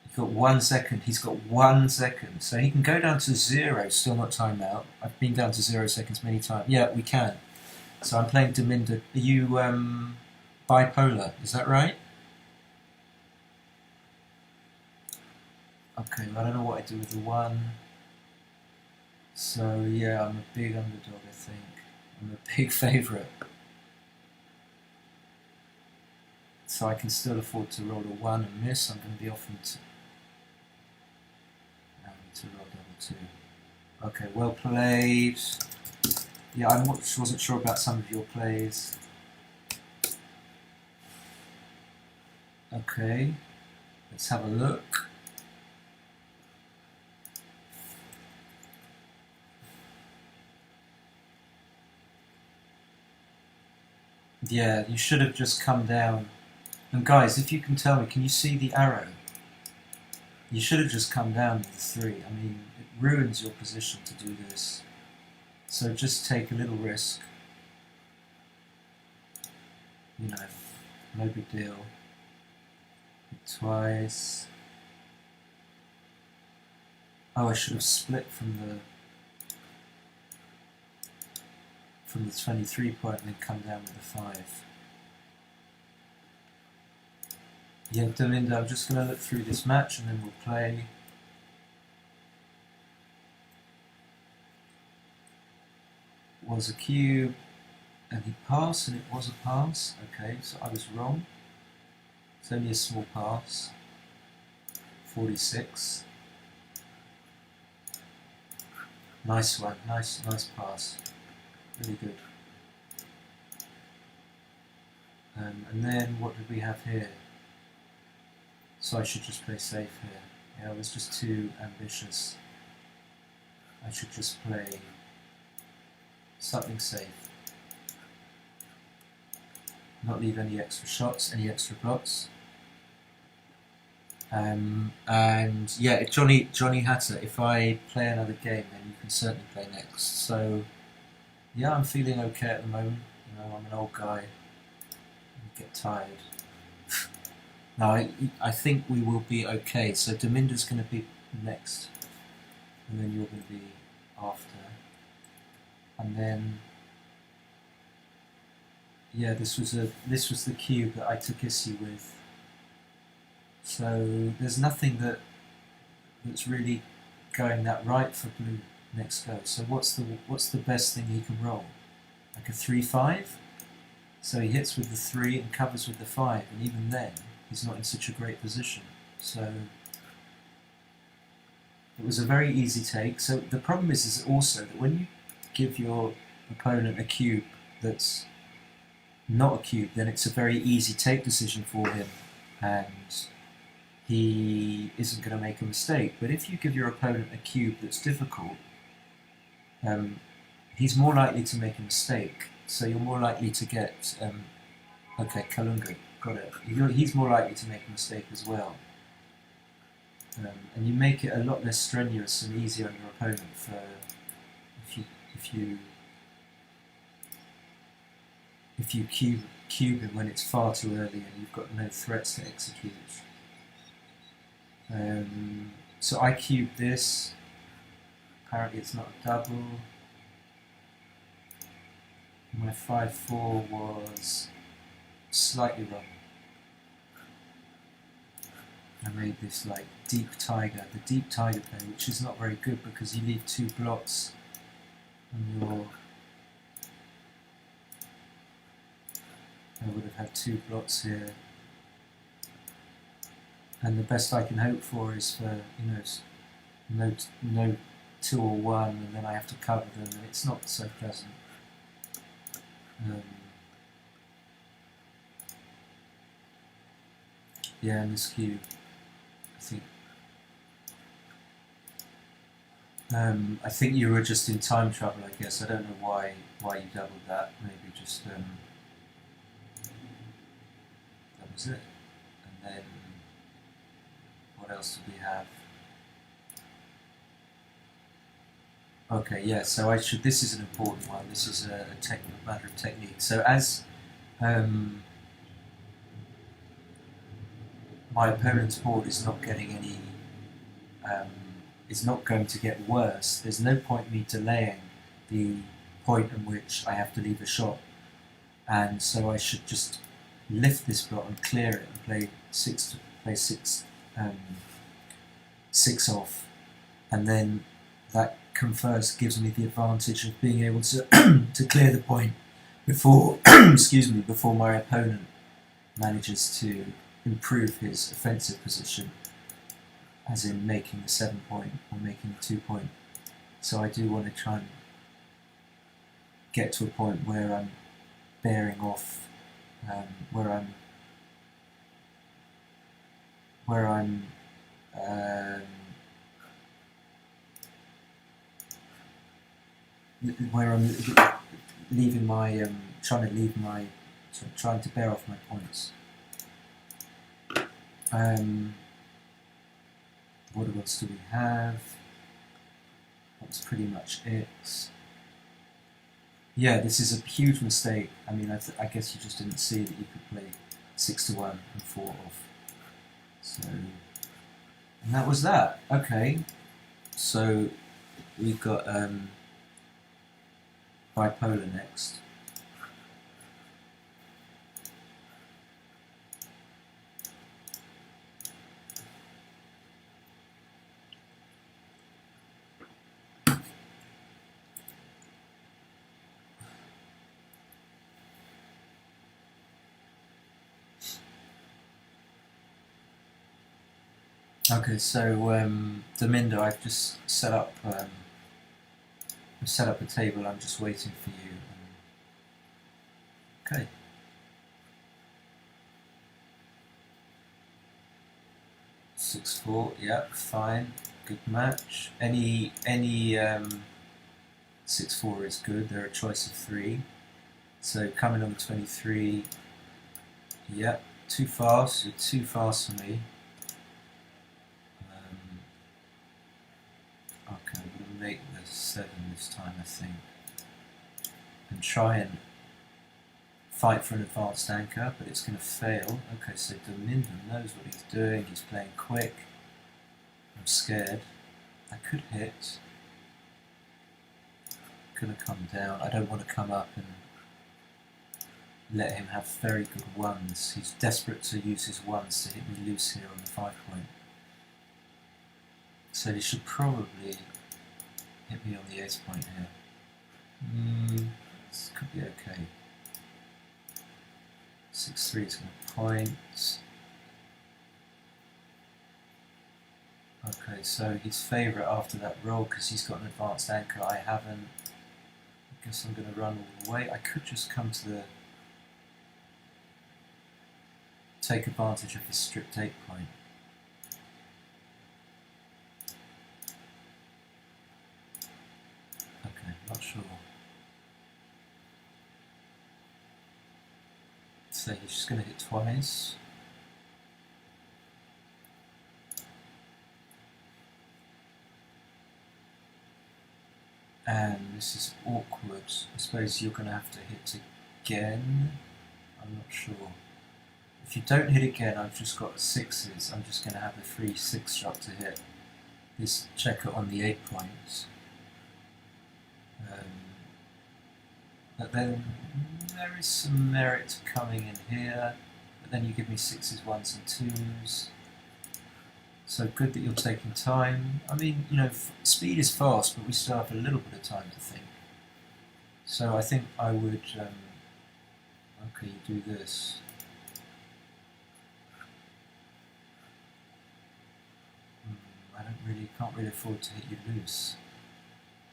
You've got 1 second. He's got 1 second. So he can go down to 0, still not timed out. I've been down to 0 seconds many times. Yeah, we can. So I'm playing Dominda. Are you bipolar? Is that right? Okay, well, I don't know what I do with the 1. So yeah, I'm a big underdog, I think. I'm a big favourite. So I can still afford to roll a 1 and miss. I'm going to be off into... I need to roll double 2. Okay, well played. Yeah, I wasn't sure about some of your plays. Okay, let's have a look. Yeah, you should have just come down. And guys, if you can tell me, can you see the arrow? You should have just come down with the 3. I mean, it ruins your position to do this. So just take a little risk. You know, no big deal. Hit twice. Oh, I should have split from the 23 point and then come down with the 5. Yeah, Dominda, I'm just going to look through this match and then we'll play. Was a cube and he passed and it was a pass. Okay, so I was wrong. It's only a small pass. 46. Nice one, nice pass. Really good. And then what did we have here? So I should just play safe here. Yeah, I was just too ambitious. I should just play something safe. Not leave any extra shots, any extra blocks. And yeah, if Johnny Hatter, if I play another game, then you can certainly play next. So yeah, I'm feeling okay at the moment. You know, I'm an old guy. I get tired. No, I think we will be okay. So Dominda's going to be next, and then you're going to be after, and then yeah, this was the cube that I took issue with. So there's nothing that's really going that right for blue next go. So what's the best thing he can roll? Like a 3-5. So he hits with the 3 and covers with the 5, and even then he's not in such a great position. So it was a very easy take. So the problem is also that when you give your opponent a cube that's not a cube, then it's a very easy take decision for him, and he isn't going to make a mistake. But if you give your opponent a cube that's difficult, he's more likely to make a mistake. So you're more likely to get, okay, Kalunga, got it. He's more likely to make a mistake as well. And you make it a lot less strenuous and easier on your opponent for if you cube him when it's far too early and you've got no threats to execute. So I cubed this. Apparently it's not a double. My 5-4 was slightly wrong. I made this like deep tiger, the deep tiger play, which is not very good because you leave 2 blocks on your... I would have had 2 blocks here. And the best I can hope for is for, you know, no 2 or 1, and then I have to cover them, and it's not so pleasant. Yeah, and this cube, I think you were just in time trouble, I guess. I don't know why you doubled that. Maybe just that was it. And then what else do we have? Okay, yeah. So this is an important one. This is a matter of technique. So as my opponent's board is not getting any, is not going to get worse. There's no point me delaying the point in which I have to leave a shot, and so I should just lift this block and clear it and play six off, and then that gives me the advantage of being able to to clear the point before before my opponent manages to improve his offensive position, as in making the 7 point or making the 2 point. So I do want to try and get to a point where I'm bearing off, where I'm leaving my trying to bear off my points. What else do we have? That's pretty much it. Yeah, this is a huge mistake. I mean, I guess you just didn't see that you could play 6-1 and 4 off. So, and that was that. Okay. So we've got bipolar next. Okay, so Domindo, I've just set up a table. I'm just waiting for you. Okay. Six four. Yeah, fine. Good match. Any 6-4 is good. They're a choice of 3. So coming on the 23. Yeah, too fast. You're too fast for me. Okay, I'm going to make the 7 this time, I think, and try and fight for an advanced anchor, but it's going to fail. Okay, so Domindo knows what he's doing. He's playing quick. I'm scared. I could hit. Gonna come down. I don't want to come up and let him have very good ones. He's desperate to use his ones to hit me loose here on the 5 point. So he should probably hit me on the ace point here. This could be okay. 6-3 is going to point. Okay, so his favourite after that roll, because he's got an advanced anchor, I haven't. I guess I'm going to run all the way. I could just come to the... take advantage of his stripped 8 point. Okay, not sure. So he's just going to hit twice. And this is awkward. I suppose you're going to have to hit again. I'm not sure. If you don't hit again, I've just got 6s. I'm just going to have a free 6 shot to hit this checker on the 8 points. But then there is some merit to coming in here. But then you give me 6s, 1s and 2s. So good that you're taking time. I mean, you know, speed is fast, but we still have a little bit of time to think. So I think I would... okay, you do this. Can't really afford to hit you loose.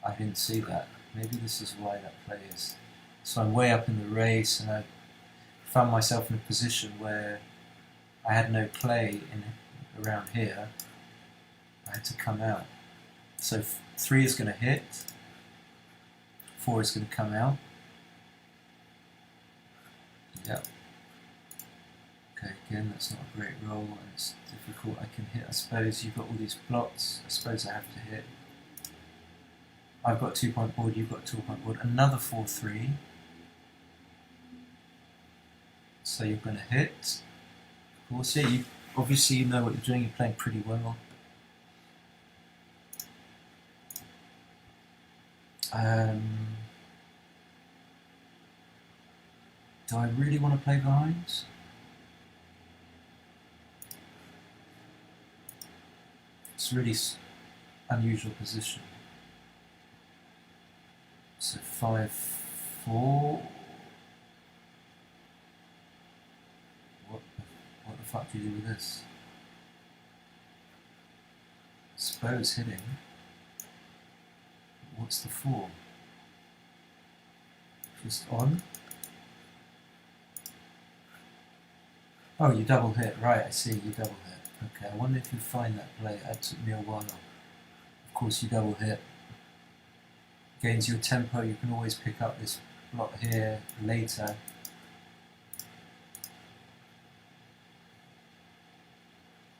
I didn't see that. Maybe this is why that play is. So I'm way up in the race, and I found myself in a position where I had no play around here. I had to come out. So 3 is going to hit. 4 is going to come out. Yep. Okay, again, that's not a great roll, and it's difficult. I can hit, I suppose. You've got all these blocks. I suppose I have to hit. I've got a 2 point board, you've got a 2 point board. Another 4-3. So you're going to hit. Of course, yeah, obviously you know what you're doing. You're playing pretty well. Do I really want to play behind? It's a really unusual position. So 5-4. What the fuck do you do with this? Suppose hitting. What's the 4? Just on. Oh, you double hit. Right, I see. You double hit. Okay, I wonder if you find that play. That took me a while. Of course, you double hit. Gains your tempo. You can always pick up this block here later.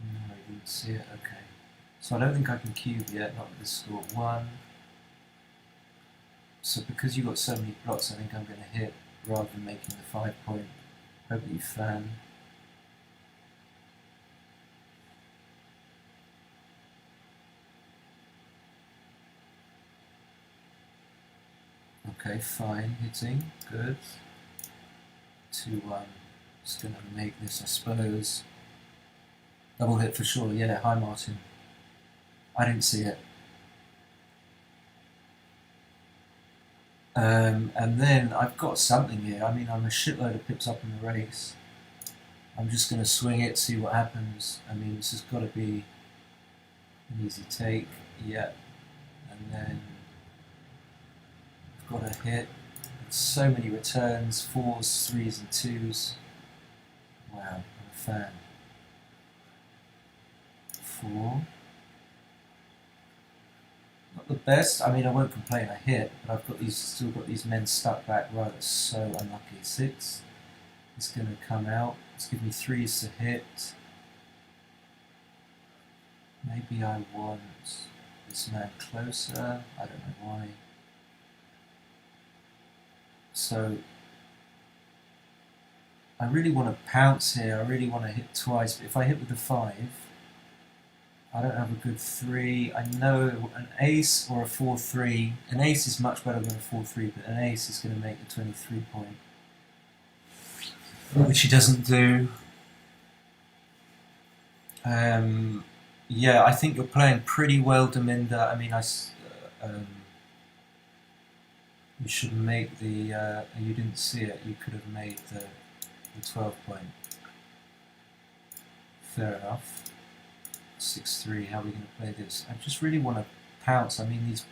No, I didn't see it. Okay. So I don't think I can cube yet. Not with this score 1. So because you've got so many blocks, I think I'm going to hit rather than making the 5 point. Hope that you fan. Okay, fine, hitting, good. 2-1. Just going to make this, I suppose. Double hit for sure, yeah, hi Martin. I didn't see it. And then I've got something here. I mean, I'm a shitload of pips up in the race. I'm just going to swing it, see what happens. I mean, this has got to be an easy take. Yeah. And then I've got a hit. So many returns, 4s, 3s and 2s. Wow, I'm a fan. 4. Not the best. I mean, I won't complain. I hit, but I've got these, still got these men stuck back. Right, that's so unlucky. 6. It's going to come out. It's giving me 3s to hit. Maybe I want this man closer. I don't know why. So I really want to pounce here. I really want to hit twice. But if I hit with the 5. I don't have a good 3. I know an ace or a 4-3. An ace is much better than a 4-3, but an ace is going to make the 23 point, which he doesn't do. Yeah, I think you're playing pretty well, Dominda. I mean, you should make the. You didn't see it. You could have made the 12 point. Fair enough. 6-3, how are we going to play this? I just really want to pounce. I mean, these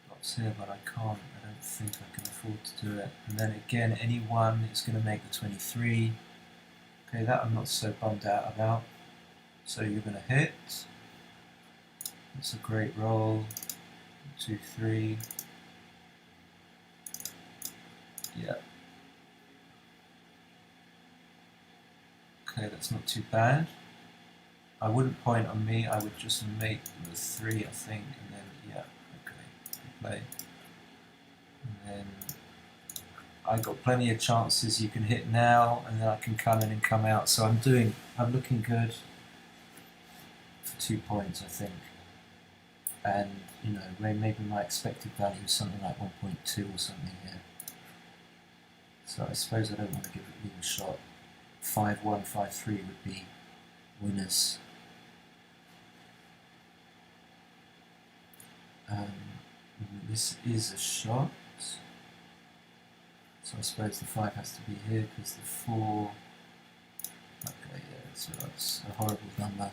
lots here, but I can't. I don't think I can afford to do it. And then again, any 1 is going to make the 23. Okay, that I'm not so bummed out about. So you're going to hit. That's a great roll. 2, 3. Yeah. Okay, that's not too bad. I wouldn't point on me, I would just make the 3, I think, and then, yeah, okay, play. And then I've got plenty of chances. You can hit now, and then I can come in and come out. So I'm looking good for 2 points, I think. And, you know, maybe my expected value is something like 1.2 or something here. So I suppose I don't want to give it a shot. 5-1, 5-3 would be winners. This is a shot, so I suppose the 5 has to be here because the 4. Okay, yeah, so that's a horrible number.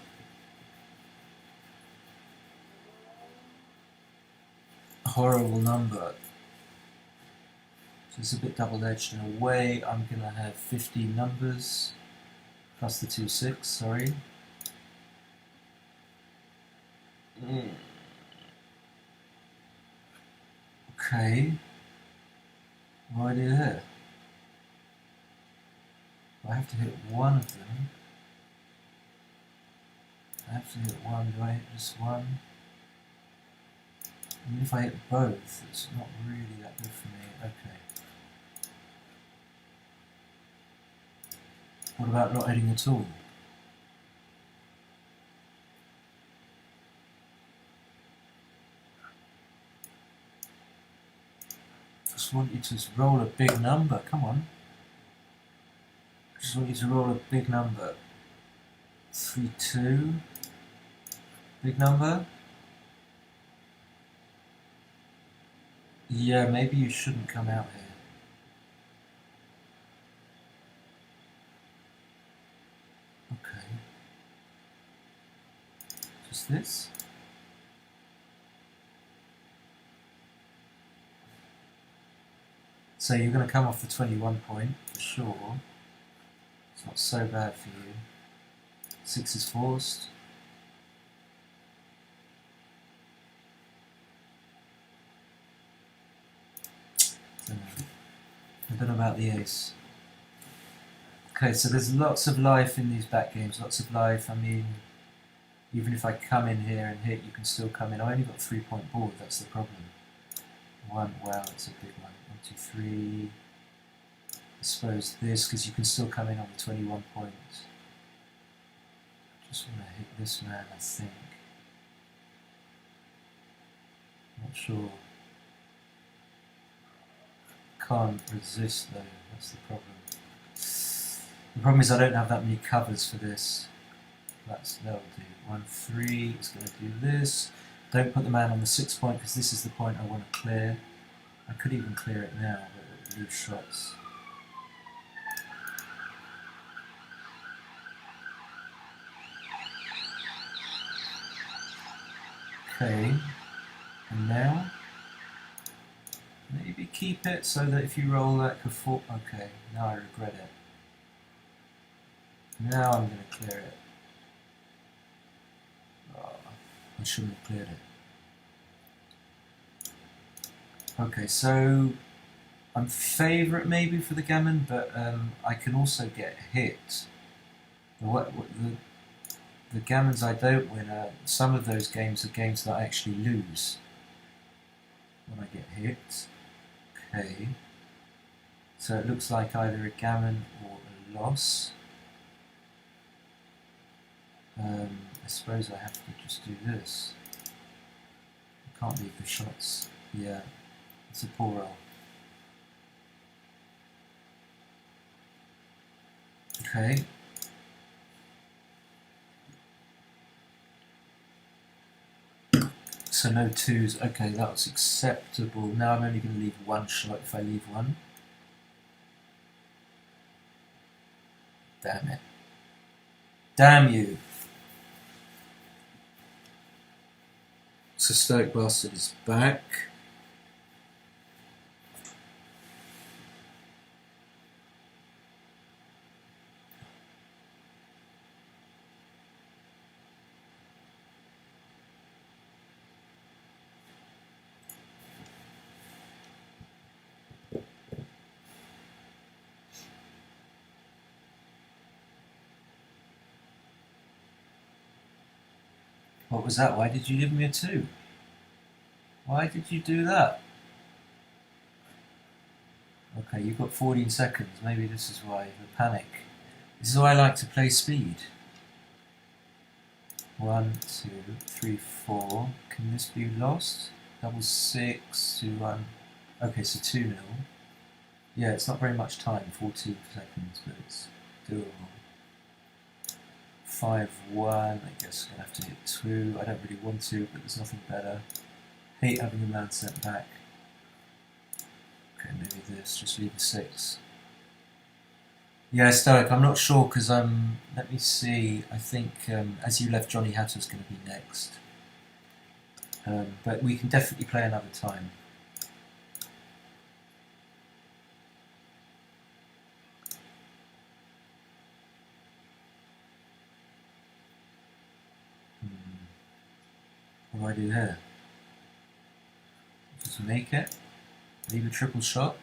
A horrible number. So it's a bit double-edged in a way. I'm gonna have 15 numbers plus the 2-6. Sorry. Okay. No idea there. I have to hit 1 of them. I have to hit 1. Do I hit just 1? I mean, if I hit both, it's not really that good for me. Okay. What about not hitting at all? I want you to roll a big number, come on. I just want you to roll a big number. 3-2. Big number? Yeah, maybe you shouldn't come out here. Okay. Just this? So you're going to come off the 21 point, for sure. It's not so bad for you. 6 is forced. I don't know about the ace. Okay, so there's lots of life in these back games, lots of life. I mean, even if I come in here and hit, you can still come in. I only got 3-point board, that's the problem. 1, wow, that's a big one. 1, 2, 3. I suppose this, because you can still come in on the 21 points. Just want to hit this man, I think. Not sure. can't resist though, that's the problem. The problem is I don't have that many covers for this. That'll do. 1-3, it's going to do this. Don't put the man on the 6 point because this is the point I want to clear. I could even clear it now, but it would leave shots. Okay, and now maybe keep it so that if you roll that before. Okay, now I regret it. Now I'm going to clear it. Oh, I shouldn't have cleared it. Okay, so I'm favourite maybe for the gammon, but I can also get hit. The gammons I don't win are, some of those games are games that I actually lose when I get hit. Okay, so it looks like either a gammon or a loss. I suppose I have to just do this. I can't leave the shots. Yeah, it's a poor roll. Okay. So no twos. Okay, that was acceptable. Now I'm only going to leave one shot if I leave one. Damn it. Damn you. So Stoic Bastard is back. What was that? Why did you give me a 2? Why did you do that? Okay, you've got 14 seconds. Maybe this is why the panic. This is why I like to play speed. 1, 2, 3, 4. Can this be lost? Double 6, 2, 1. Okay, so 2-0. Yeah, it's not very much time, 14 seconds, but it's doable. 5-1, I guess I'm going to have to hit 2. I don't really want to, but there's nothing better. Hate having the man sent back. Okay, maybe this, just leave a 6. Yeah, Stoic, I'm not sure because let me see, I think As You Left Johnny Hatter's going to be next. But we can definitely play another time. What do I do here? Just make it, leave a triple shot,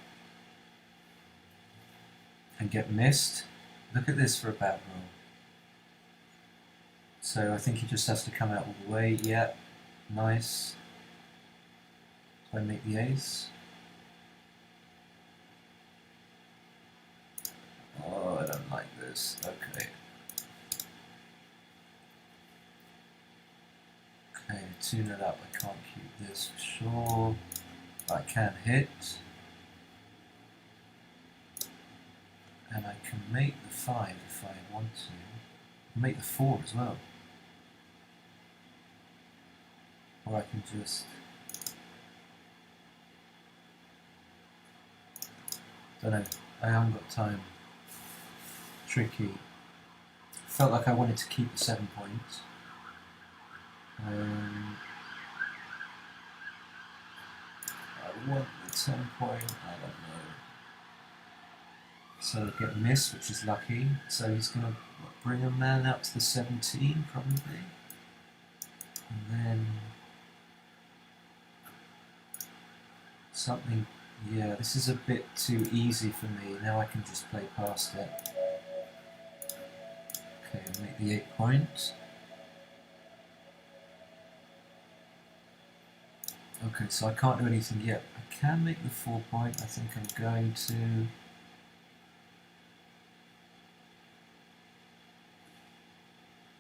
and get missed. Look at this for a bad roll. So I think he just has to come out all the way. Yeah, nice. So I make the ace. Oh, I don't like this. Okay. Okay, 2-0 up. I can't keep this for sure. I can hit. And I can make the 5 if I want to. I can make the 4 as well. Or I can just... don't know. I haven't got time. Tricky. Felt like I wanted to keep the 7 points. I want the 10 point, I don't know. So get missed, which is lucky. So he's going to bring a man up to the 17, probably. And then something, yeah, this is a bit too easy for me. Now I can just play past it. Okay, make the 8 point. Okay, so I can't do anything yet. I can make the 4 point. I think I'm going to.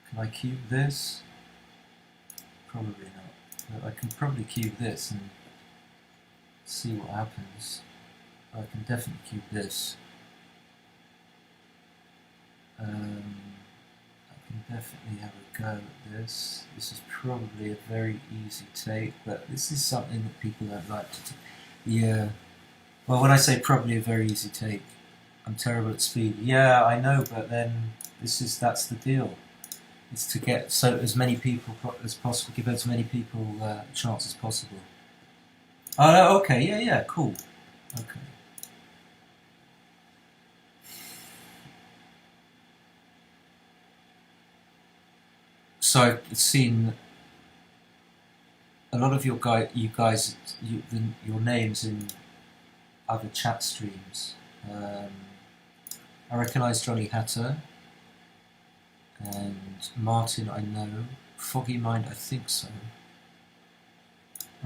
Can I cube this? Probably not. But I can probably cube this and see what happens. I can definitely cube this. I can definitely have a go at this. This is probably a very easy take, but this is something that people don't like to do. Yeah. Well, when I say probably a very easy take, I'm terrible at speed. Yeah, I know, but then that's the deal. It's to get as many people as possible, give as many people a chance as possible. Oh, no, okay, yeah, cool. Okay. So I've seen a lot of your names in other chat streams. I recognise Johnny Hatter and Martin. I know Foggy Mind. I think so.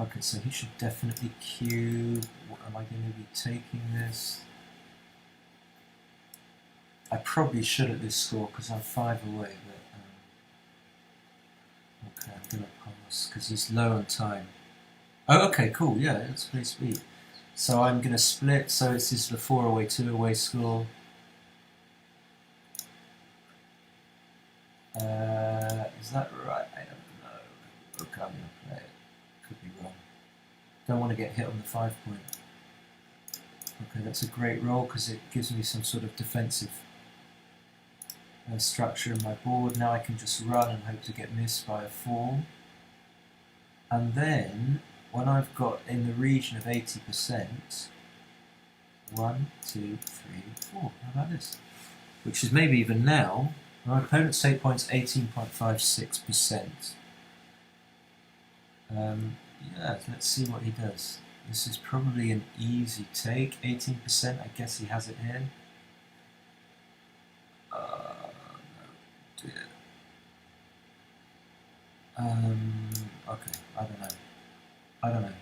Okay, so he should definitely cube. What am I going to be taking this? I probably should at this score because I'm 5 away, but okay, I'm going to pass because he's low on time. Oh, okay, cool, yeah, let's play speed. So I'm going to split, so this is the 4 away, 2 away score. Is that right? I don't know. Okay, I'm going to play it. Could be wrong. Don't want to get hit on the 5 point. Okay, that's a great roll because it gives me some sort of defensive structure in my board. Now I can just run and hope to get missed by a 4. And then, when I've got in the region of 80%, 1, 2, 3, 4. How about this? Which is maybe even now, my opponent's save point's 18.56%. Yeah, let's see what he does. This is probably an easy take. 18%, I guess he has it here. No, dear. Okay, I don't know.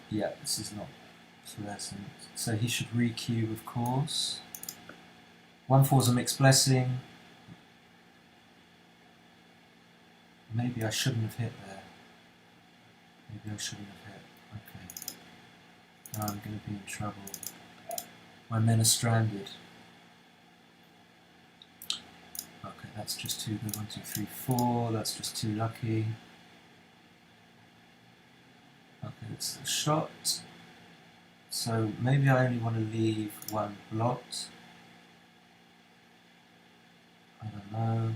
Yeah, this is not pleasant. So he should re-cube, of course. 1-4's a mixed blessing. Maybe I shouldn't have hit there. Maybe I shouldn't have hit. Okay. Now I'm going to be in trouble. My men are stranded. Okay, that's just too good. 1, 2, 3, 4. That's just too lucky. Okay, it's the shot. So maybe I only want to leave 1 blocked. I don't know.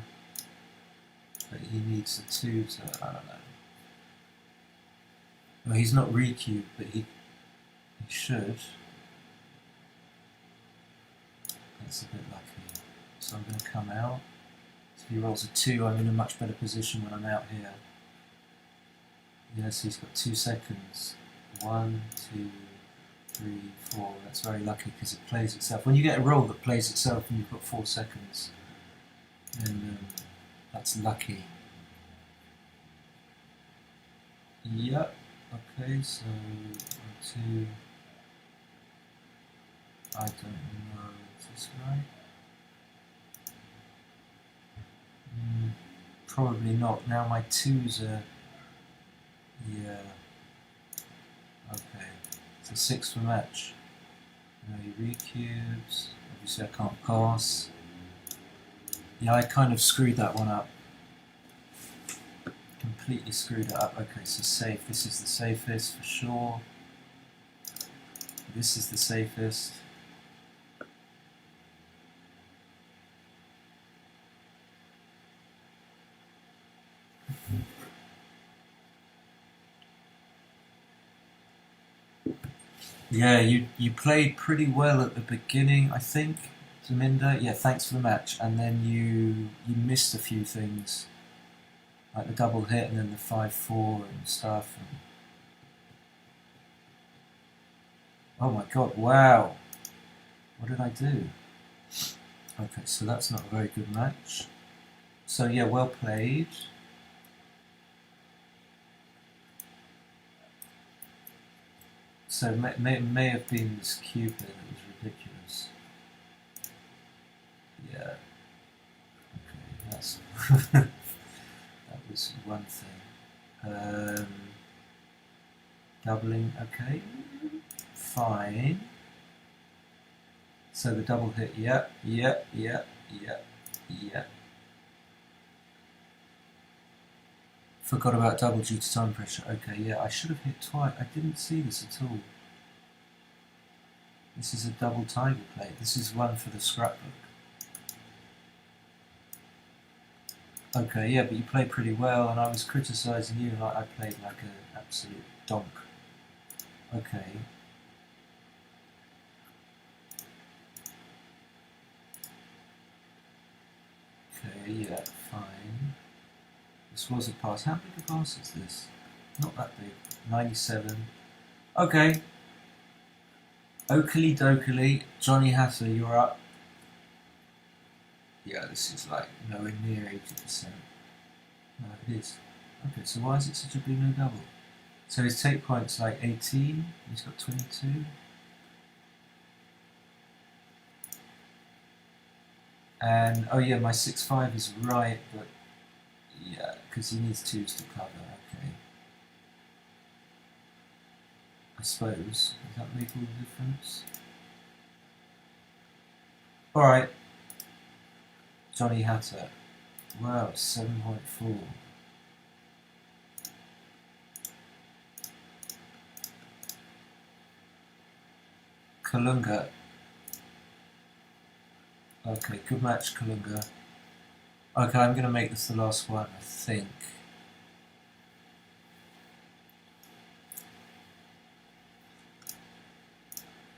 But he needs a 2 to, I don't know. Well, he's not re-cubed, but he should. That's a bit lucky. So I'm going to come out. If he rolls a 2, I'm in a much better position when I'm out here. Yes, he's got 2 seconds. 1, 2, 3, 4. That's very lucky because it plays itself. When you get a roll that plays itself and you've got 4 seconds, then that's lucky. Yep. Okay, so 1, 2. I don't know. Is this right? Probably not. Now my 2s are. Yeah. Okay. It's a 6 for match. Now he re-cubes. Obviously I can't pass. Yeah, I kind of screwed that one up. Completely screwed it up. Okay, so safe. This is the safest for sure. This is the safest. Yeah, you played pretty well at the beginning, I think, Zaminda. Yeah, thanks for the match. And then you missed a few things, like the double hit and then the 5-4 and stuff. And oh my god! Wow, what did I do? Okay, so that's not a very good match. So yeah, well played. So may have been this Cupid that was ridiculous. Yeah. Okay, that's that was one thing. Doubling. Okay. fine. So the double hit, yeah. Forgot about double due to time pressure. Okay, yeah, I should have hit twice. I didn't see this at all. This is a double tiger plate. This is one for the scrapbook. Okay, yeah, but you played pretty well, and I was criticising you like I played like an absolute donk. Okay. Okay, yeah, fine. This was a pass. How big a pass is this? Not that big. 97. Okay. Oakley dokley. Johnny Hatter, you're up. Yeah, this is like nowhere near 80%. No, it is. Okay, so why is it such a big no double? So his take point's like 18, he's got 22. And, oh yeah, my 6-5 is right, but yeah, because he needs 2s to cover, okay. I suppose. Does that make all the difference? Alright. Johnny Hatter. Wow, 7.4. Kalunga. Okay, good match, Kalunga. Okay, I'm going to make this the last one, I think.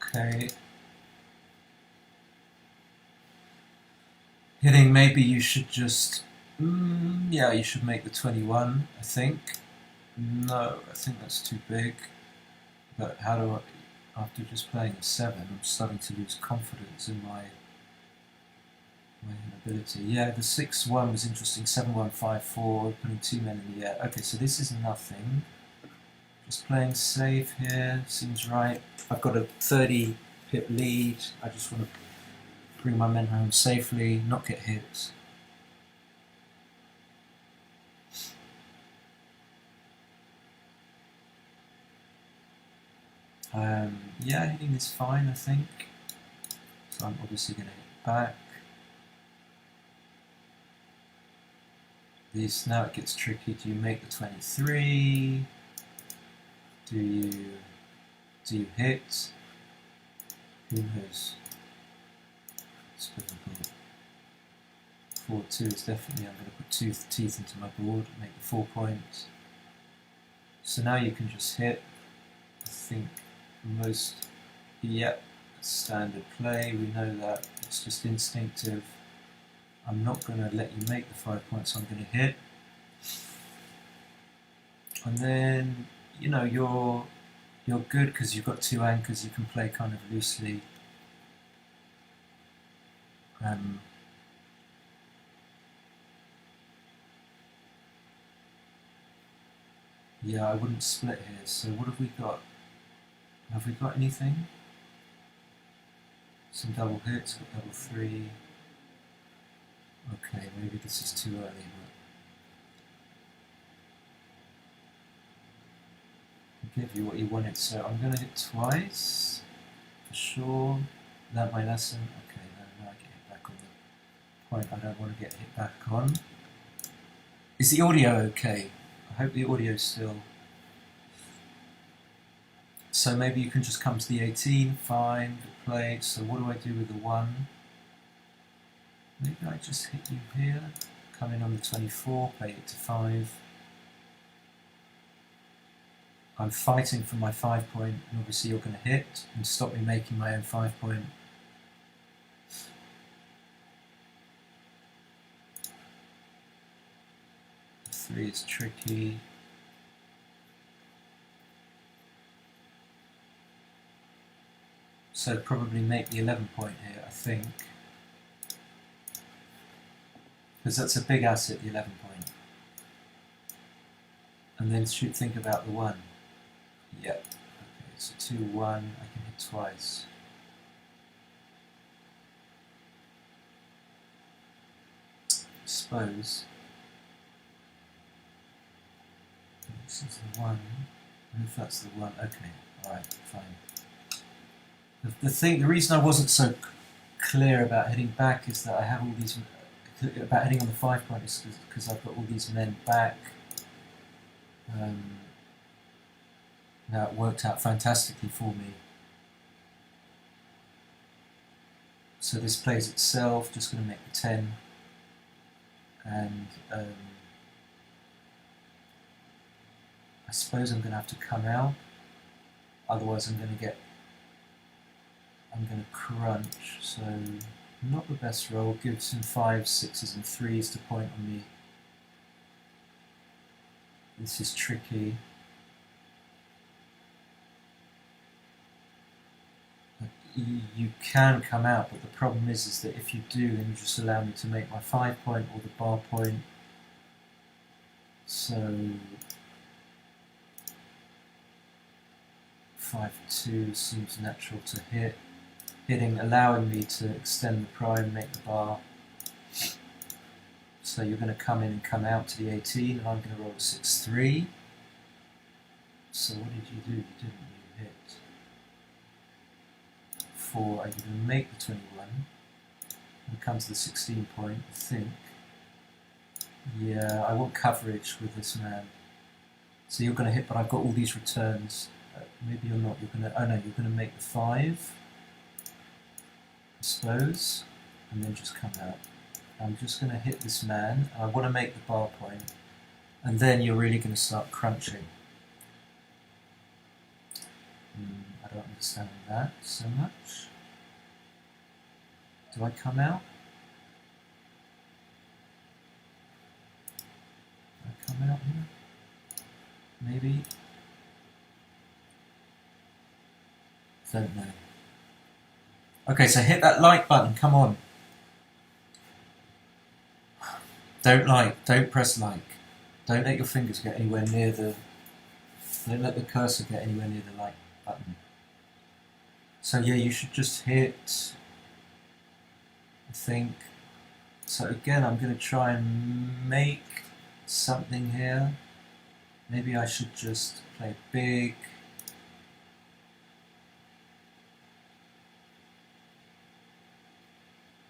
Okay. Hitting, maybe you should just... yeah, you should make the 21, I think. No, I think that's too big. But how do I... After just playing a 7, I'm starting to lose confidence in my ability. Yeah, the 6-1 was interesting. 7-1, 5-4, putting 2 men in the air. Okay, so this is nothing. Just playing safe here, seems right. I've got a 30 pip lead. I just want to bring my men home safely, not get hit. Yeah, hitting is fine, I think. So I'm obviously going to hit back. This, now it gets tricky. Do you make the 23? Do you hit? Who knows? It's difficult. 4-2 is definitely, I'm going to put 2 teeth into my board, make the 4 points. So now you can just hit. I think most, yep, standard play, we know that, it's just instinctive. I'm not going to let you make the 5 points, I'm going to hit. And then, you know, you're good because you've got 2 anchors, you can play kind of loosely. Yeah, I wouldn't split here, so what have we got? Have we got anything? Some double hits, got double 3. Okay, maybe this is too early, but I'll give you what you wanted. So I'm going to hit twice, for sure. Learned my lesson. Okay, now I get hit back on the point I don't want to get hit back on. Is the audio okay? I hope the audio is still... So maybe you can just come to the 18, fine, good play. So what do I do with the 1? Maybe I just hit you here, come in on the 24, play it to 5. I'm fighting for my 5 point, and obviously you're going to hit and stop me making my own 5 point. The 3 is tricky. So probably make the 11 point here, I think. Because that's a big asset, the 11 point. And then should think about the 1. Yep. Okay, so 2-1, I can hit twice. I suppose. This is the 1. And if that's the 1, okay, alright, fine. The reason I wasn't so clear about heading back is that I have all these, about heading on the 5 point is because I've got all these men back. Now it worked out fantastically for me. So this plays itself, just going to make the 10, and I suppose I'm going to have to come out, otherwise I'm going to crunch, so not the best roll, gives him 5s, 6s and 3s to point on me. This is tricky. You can come out, but the problem is that if you do, then you just allow me to make my 5 point or the bar point. So 5-2 seems natural to hit. Hitting, allowing me to extend the prime, make the bar. So you're going to come in and come out to the 18, and I'm going to roll a 6-3. So what did you do? You didn't. You hit 4. Are you going to make the 21? When it comes to the 16 point, I think. Yeah, I want coverage with this man. So you're going to hit, but I've got all these returns. Maybe you're not. You're going to. Oh no, you're going to make the 5. I suppose, and then just come out. I'm just going to hit this man, and I want to make the bar point, and then you're really going to start crunching. I don't understand that so much. Do I come out? Do I come out here? Maybe? Don't know. Okay, so hit that like button, come on. Don't press like. Don't let your fingers get anywhere near don't let the cursor get anywhere near the like button. So yeah, you should just hit, I think. So again, I'm going to try and make something here. Maybe I should just play big.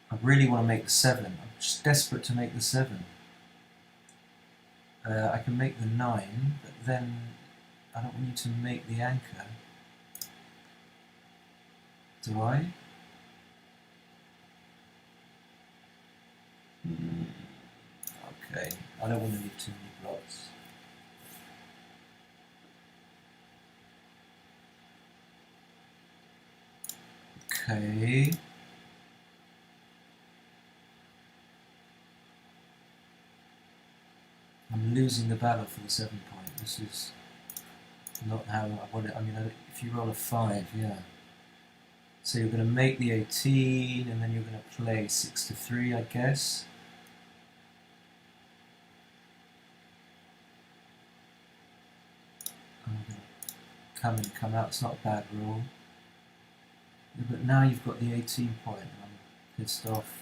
I really want to make the 7. I'm just desperate to make the 7. I can make the 9, but then I don't want you to make the anchor. Do I? Okay, I don't want to leave too many blocks. Okay. I'm losing the battle for the 7 point. This is not how I want it. I mean, if you roll a 5, yeah. So you're going to make the 18, and then you're going to play 6-3, I guess. I'm going to come and come out. It's not a bad roll. Yeah, but now you've got the 18 point, and I'm pissed off.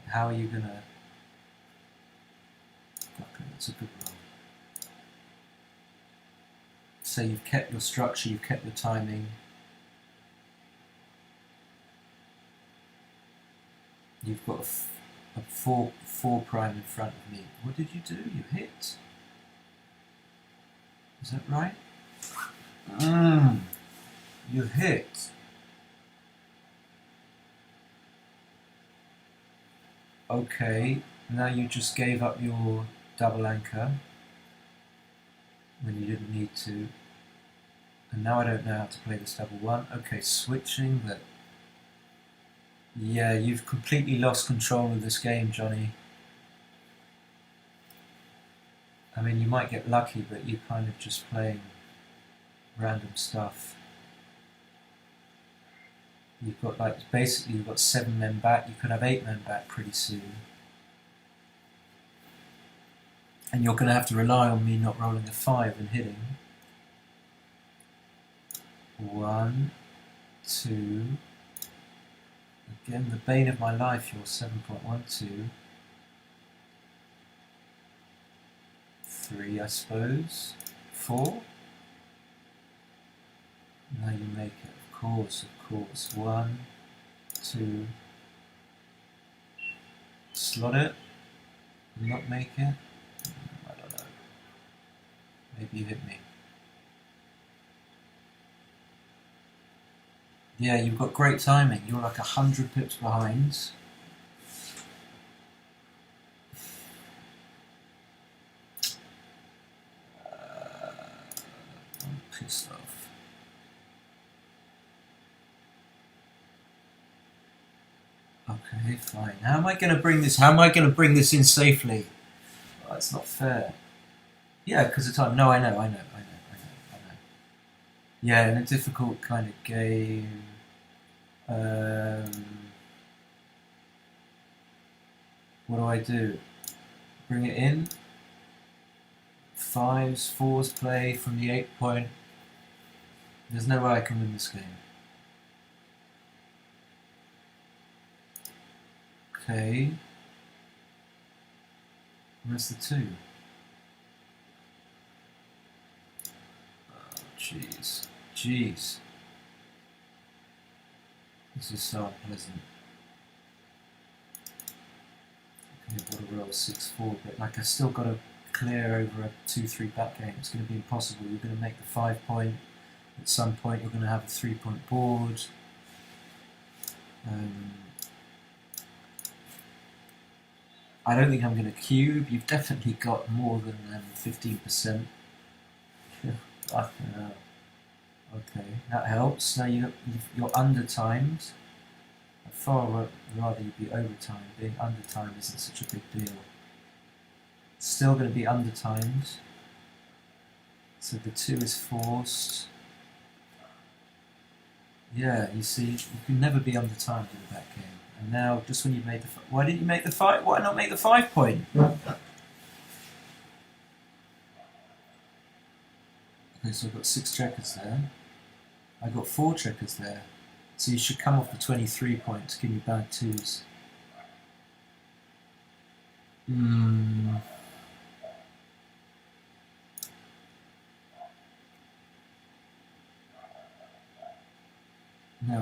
How are you going to... Okay, that's a good roll. So you've kept your structure, you've kept your timing. You've got a 4 prime in front of me. What did you do? You hit. Is that right? You hit. Okay, now you just gave up your double anchor when you didn't need to. And now I don't know how to play this double 1. Okay, switching, but yeah, you've completely lost control of this game, Johnny. I mean, you might get lucky, but you're kind of just playing random stuff. You've got basically you've got 7 men back. You could have 8 men back pretty soon. And you're going to have to rely on me not rolling a 5 and hitting. 1, 2. Again, the bane of my life, you're 7.12. 3, I suppose. 4. Now you make it, of course, of course. 1, 2. Slot it. Not make it. I don't know. Maybe you hit me. Yeah, you've got great timing. You're like 100 pips behind. I'm pissed off. Okay, fine. How am I going to bring this? How am I going to bring this in safely? Oh, that's not fair. Yeah, because of time. No, I know. Yeah, in a difficult kind of game. What do? Bring it in. 5s, 4s play from the 8 point. There's no way I can win this game. Okay. Where's the 2? Oh, jeez. Jeez. This is so unpleasant. Okay, what a roll, 6-4, but like I've still got to clear over a 2-3 back game. It's going to be impossible. You're going to make the 5 point. At some point you're going to have a 3-point board. I don't think I'm going to cube. You've definitely got more than 15%. Okay, that helps. Now you're under-timed. I'd far rather you be over-timed. Being under-timed isn't such a big deal. It's still going to be under-timed. So the 2 is forced. Yeah, you see, you can never be under-timed in a back game. And now, just when you've made the... Why didn't you make the 5? Why not make the 5 point? Okay, so I've got 6 checkers there. I got 4 checkers there. So you should come off the 23 points, give me bad 2s. No,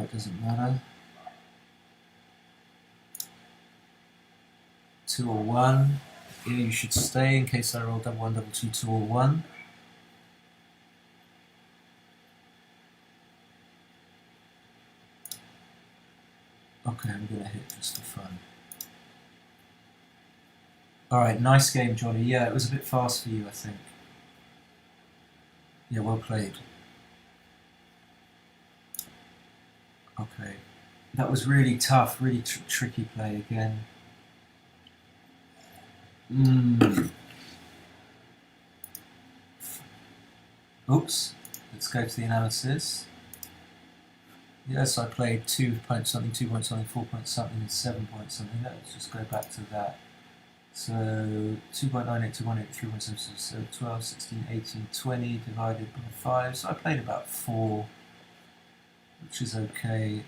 it doesn't matter. 2 or 1. Here you should stay in case I roll double 1, double 2, 2 or 1. Okay, I'm going to hit just for fun. Alright, nice game, Johnny. Yeah, it was a bit fast for you, I think. Yeah, well played. Okay. That was really tough, really tricky play again. Oops. Let's go to the analysis. Yes, I played 2 point something, 2 point something, 4 point something, and 7 point something. Let's just go back to that. So 2.98, 2.8, 3.76, so 12, 16, 18, 20 divided by 5. So I played about 4, which is okay.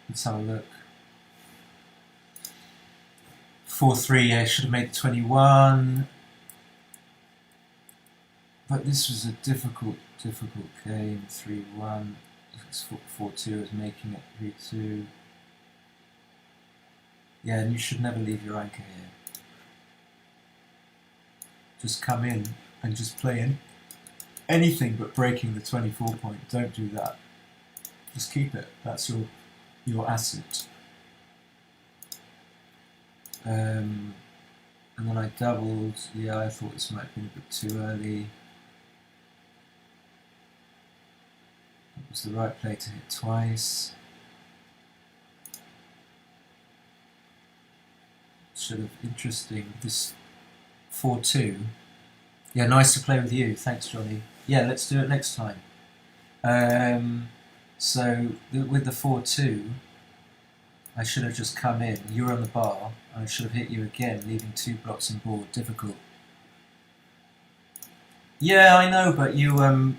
Let's have a look. 4-3, I should have made the 21. But this was a difficult game. 3-1. 4-2 is making it 3-2. Yeah, and you should never leave your anchor here. Just come in and just play in anything but breaking the 24 point. Don't do that. Just keep it. That's your asset. And then I doubled. Yeah, I thought this might have been a bit too early. It was the right play to hit twice. Sort of interesting. This 4-2. Yeah, nice to play with you. Thanks, Johnny. Yeah, let's do it next time. So with the 4-2, I should have just come in. You were on the bar, and I should have hit you again, leaving 2 blocks on board. Difficult. Yeah, I know, but you know,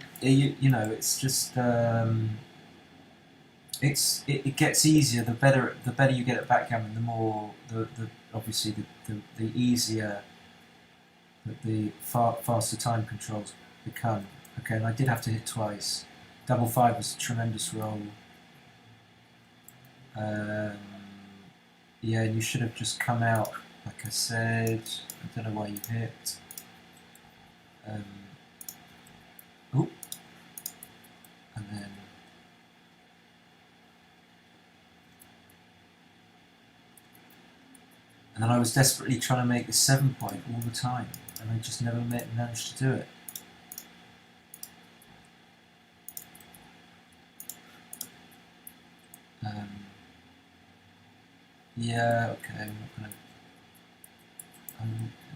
it's just it gets easier. The better you get at backgammon, the more obviously the easier that the faster time controls become. Okay, and I did have to hit twice. Double 5 was a tremendous roll. Yeah, and you should have just come out, like I said. I don't know why you hit. Oop. And then... And then I was desperately trying to make the 7-point all the time, and I just never managed to do it. Yeah, okay, I'm not gonna...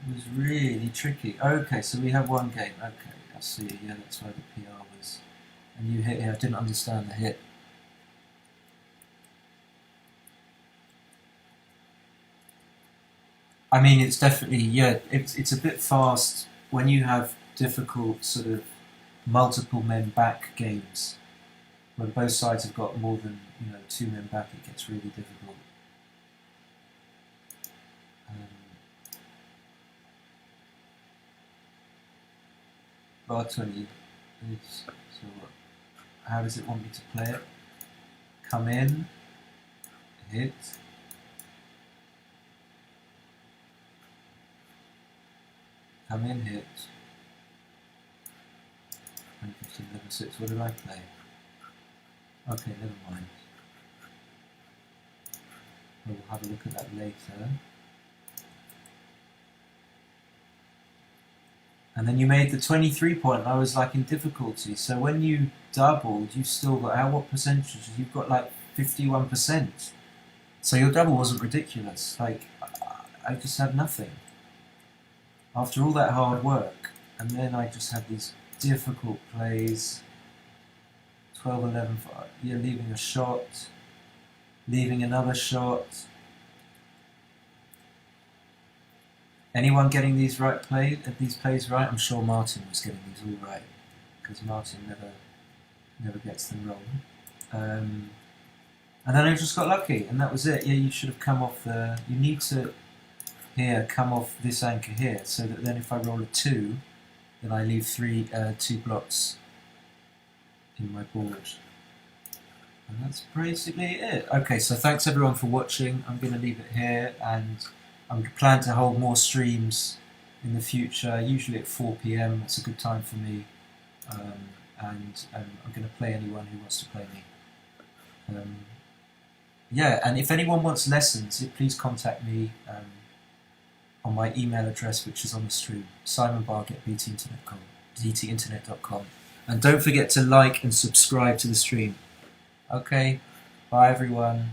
it was really tricky. Okay, so we have one game. Okay, I see. Yeah, that's why the PR was... And you hit here. I didn't understand the hit. I mean, it's definitely... Yeah, it's a bit fast when you have difficult sort of multiple men back games. When both sides have got more than 2 men back, it gets really difficult. Bartoli is, so how does it want me to play it? Come in, hit. Come in, hit. 15, 11, 6. What did I play? Okay, never mind. We'll have a look at that later. And then you made the 23-point, and I was like in difficulty. So when you doubled, you still got, what percentage? You've got like 51%. So your double wasn't ridiculous. Like, I just had nothing. After all that hard work, and then I just had these difficult plays. 12, 11, 5. You're leaving a shot, leaving another shot. Anyone getting these plays right? I'm sure Martin was getting these all right, because Martin never gets them wrong. And then I just got lucky, and that was it. Yeah, you should have come off the... You need to come off this anchor here, so that then if I roll a 2, then I leave 2 blocks in my board. And that's basically it. Okay, so thanks everyone for watching. I'm going to leave it here, and I'm planning to hold more streams in the future, usually at 4 PM. That's a good time for me. And I'm going to play anyone who wants to play me. Yeah, and if anyone wants lessons, please contact me on my email address, which is on the stream, simonbarg@btinternet.com. And don't forget to like and subscribe to the stream. Okay, bye everyone.